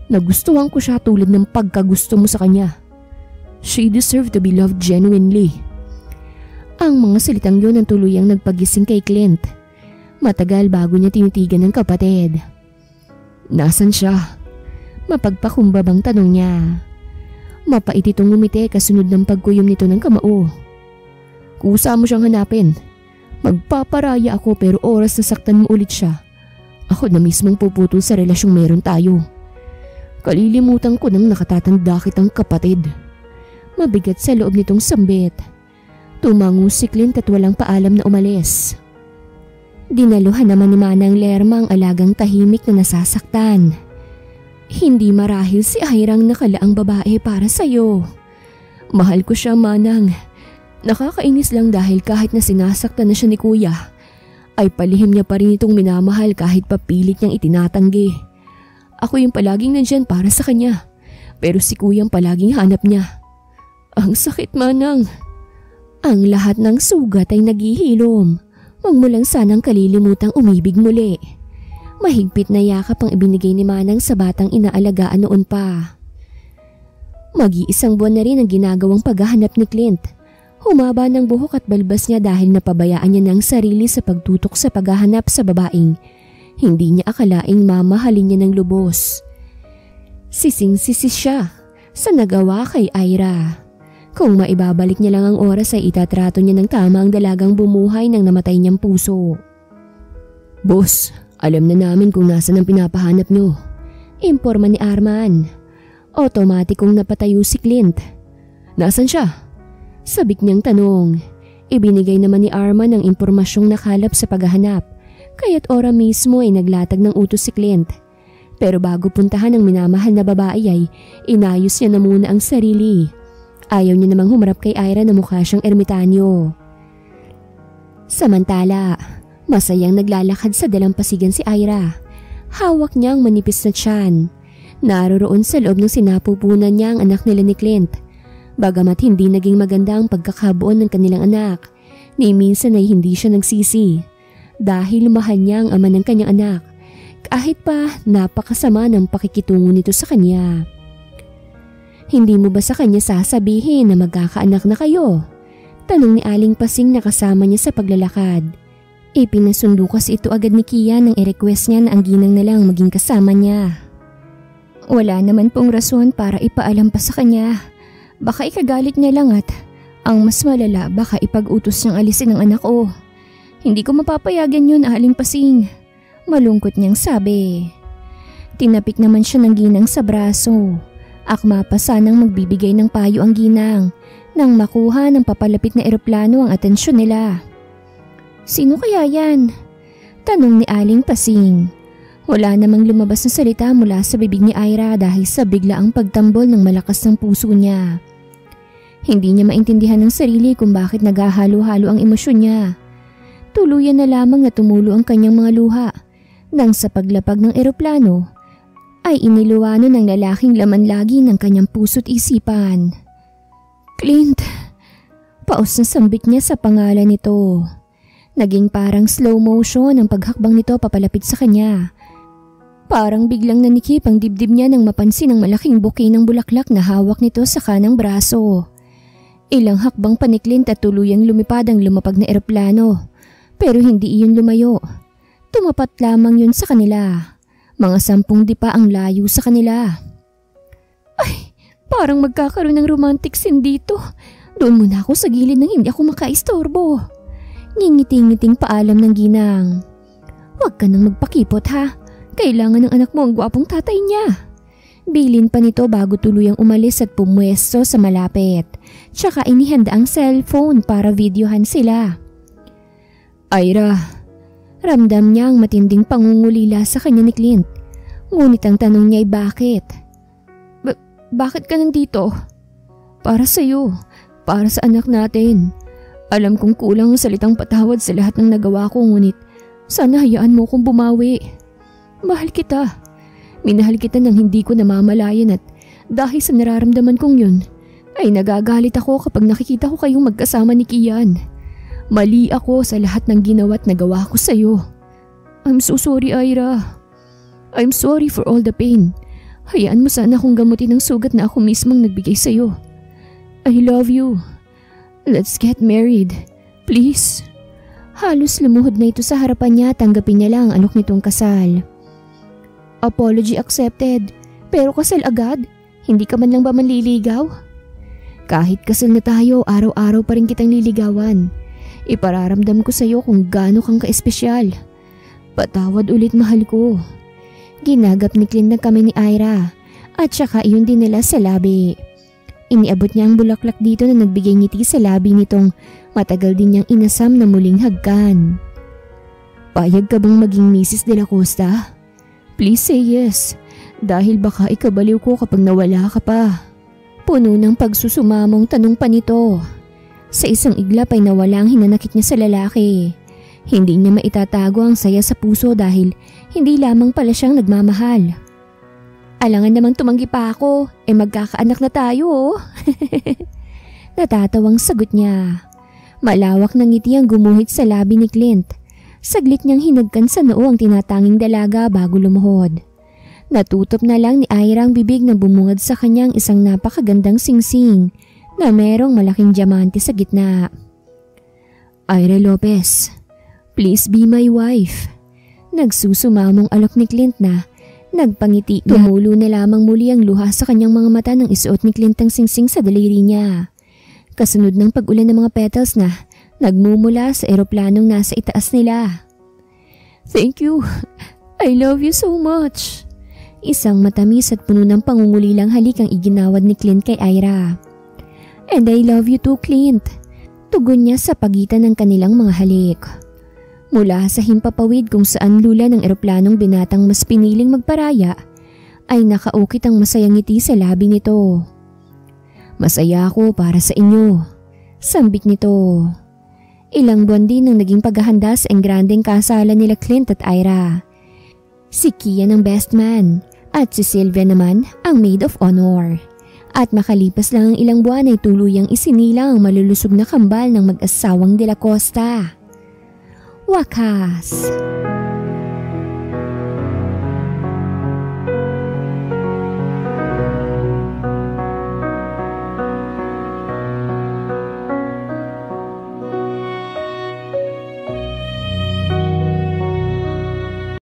Nagustuhan ko siya tulad ng pagkagusto mo sa kanya. She deserved to be loved genuinely. Ang mga salitang yun ang tuluyang nagpagising kay Clint. Matagal bago niya tinitigan ng kapatid. Nasaan siya? Mapagpakumbabang tanong niya. Mapait itong ngumiti kasunod ng pagkuyom nito ng kamao. Kusa mo siyang hanapin. Magpaparaya ako pero oras na saktan mo ulit siya. Ako na mismong puputol sa relasyong meron tayo. Kalilimutan ko nang nakatatanda kitang kapatid. Mabigat sa loob nitong sambit. Tumango si Clint at walang paalam na umalis. Dinaluhan naman ni Manang Lerma ang alagang tahimik na nasasaktan. Hindi marahil si Airang nakalaang babae para sa'yo. Mahal ko siya, Manang. Nakakainis lang dahil kahit na sinasaktan na siya ni Kuya, ay palihim niya pa rin itong minamahal kahit papilit niyang itinatanggi. Ako yung palaging nandyan para sa kanya, pero si Kuyang palaging hanap niya. Ang sakit, Manang. Ang lahat ng sugat ay naghihilom. Huwag mo lang sanang kalilimutang umibig muli. Mahigpit na yakap ang ibinigay ni Manang sa batang inaalagaan noon pa. Mag-iisang buwan na rin ang ginagawang paghahanap ni Clint. Humaba ng buhok at balbas niya dahil napabayaan niya ng sarili sa pagtutok sa paghahanap sa babaeng hindi niya akalaing mamahalin niya ng lubos. Sising-sisi siya sa nagawa kay Ira. Kung maibabalik niya lang ang oras ay itatrato niya ng tama ang dalagang bumuhay ng namatay niyang puso. Boss, alam na namin kung nasan ang pinapahanap niyo. Imporma ni Arman. Otomatikong napatayo si Clint. Nasaan siya? Sabik niyang tanong. Ibinigay naman ni Arman ang impormasyong nakalap sa paghahanap, kaya't ora mismo ay naglatag ng utos si Clint. Pero bago puntahan ang minamahal na babae ay inayos niya na muna ang sarili. Ayaw niya namang humarap kay Ira na mukha siyang ermitanyo. Samantala, masayang naglalakad sa dalampasigan si Ira. Hawak niya ang manipis na tiyan. Naroroon sa loob ng sinapupunan niya ang anak nila ni Clint. Bagamat hindi naging maganda ang pagkakabuo ng kanilang anak, ni minsan ay hindi siya nagsisi. Dahil mahal niya ang ama ng kanyang anak, kahit pa napakasama ng pakikitungo nito sa kanya. Hindi mo ba sa kanya sasabihin na magkakaanak na kayo? Tanong ni Aling Pasing na kasama niya sa paglalakad. Ipinasundo kasi ito agad ni Kian nang i-request niya na ang ginang na lang maging kasama niya. Wala naman pong rason para ipaalam pa sa kanya. Baka ikagalit niya lang at ang mas malala baka ipag-utos niyang alisin ang anak ko. Hindi ko mapapayagan yun, Aling Pasing. Malungkot niyang sabi. Tinapik naman siya ng ginang sa braso. Akma pa sanang magbibigay ng payo ang ginang nang makuha ng papalapit na eroplano ang atensyon nila. Sino kaya yan? Tanong ni Aling Pasing. Wala namang lumabas na salita mula sa bibig ni Ira dahil sa biglaang pagtambol ng malakas ng puso niya. Hindi niya maintindihan ng sarili kung bakit naghahalo-halo ang emosyon niya. Tuluyan na lamang na tumulo ang kanyang mga luha nang sa paglapag ng eroplano ay iniluwano ng lalaking laman lagi ng kanyang puso't isipan. Clint! Paos na sambit niya sa pangalan nito. Naging parang slow motion ang paghakbang nito papalapit sa kanya. Parang biglang nanikip ang dibdib niya nang mapansin ang malaking bouquet ng bulaklak na hawak nito sa kanang braso. Ilang hakbang pa ni Clint at tuluyang lumipad ang lumapag na eroplano. Pero hindi iyon lumayo. Tumapat lamang yun sa kanila. Mga 10 dipa ang layo sa kanila. Ay, parang magkakaroon ng romantic scene dito. Doon muna ako sa gilid nang hindi ako makaistorbo. Ngingiti-ngiting paalam ng ginang. Huwag ka nang magpakipot ha. Kailangan ng anak mo ang gwapong tatay niya. Bilin pa nito bago tuluyang umalis at pumwesto sa malapit. Tsaka inihanda ang cellphone para videohan sila. Ira. Ramdam niya ang matinding pangungulila sa kanya ni Clint. Ngunit ang tanong niya ay bakit? Bakit ka nandito? Para sa'yo. Para sa anak natin. Alam kong kulang ang salitang patawad sa lahat ng nagawa ko ngunit sana hayaan mo kong bumawi. Mahal kita. Minahal kita nang hindi ko namamalayan at dahil sa nararamdaman kong yun ay nagagalit ako kapag nakikita ko kayong magkasama ni Kian. Mali ako sa lahat ng ginawa't nagawa ko sa'yo. I'm so sorry, Ira. I'm sorry for all the pain. Hayaan mo sana akong gamutin ang sugat na ako mismong nagbigay sa'yo. I love you. Let's get married. Please. Halos lumuhod na ito sa harapan niya, tanggapin niya lang ang alok nitong kasal. Apology accepted. Pero kasal agad? Hindi ka man lang ba manliligaw? Kahit kasal na tayo, araw-araw pa rin kitang liligawan. Ipararamdam ko sa'yo kung gaano kang ka-espesyal. Patawad ulit, mahal ko. Ginagap ni Clint na kami ni Ira at saka iyon din nila sa labi. Iniabot niya ang bulaklak dito na nagbigay ngiti sa labi nitong matagal din niyang inasam na muling hagkan. Payag ka bang maging Mrs. De La Costa? Please say yes, dahil baka ikabaliw ko kapag nawala ka pa. Puno ng pagsusumamong tanong pa nito. Sa isang iglap ay nawala ang hinanakit niya sa lalaki. Hindi niya maitatago ang saya sa puso dahil hindi lamang pala siyang nagmamahal. Alangan namang tumanggi pa ako, magkakaanak na tayo oh. Natatawang sagot niya. Malawak ng ngiti ang gumuhit sa labi ni Clint. Saglit niyang hinagkan sa noo ang tinatanging dalaga bago lumuhod. Natutop na lang ni Ira ang bibig na bumungad sa kanyang isang napakagandang singsing na merong malaking diamante sa gitna. Ira Lopez, please be my wife. Nagsusumamong alok ni Clint na nagpangiti. Tumulo na lamang muli ang luha sa kanyang mga mata nang isuot ni Clint ang singsing sa daliri niya. Kasunod ng pag-ulan ng mga petals na nagmumula sa eroplanong nasa itaas nila. Thank you. I love you so much. Isang matamis at puno ng pangungulilang halik ang iginawad ni Clint kay Ira. And I love you too, Clint. Tugon niya sa pagitan ng kanilang mga halik. Mula sa himpapawid kung saan lula ng eroplanong binatang mas piniling magparaya, ay nakaukit ang masayang ngiti sa labi nito. Masaya ako para sa inyo, sambit nito. Ilang buwan din ang naging paghahanda sa engrandeng kasalan nila Clint at Ira. Si Kian ang best man at si Sylvia naman ang maid of honor. At makalipas lang ang ilang buwan ay tuluyang isinilang ang malulusog na kambal ng mag-asawang De La Costa. Wakas!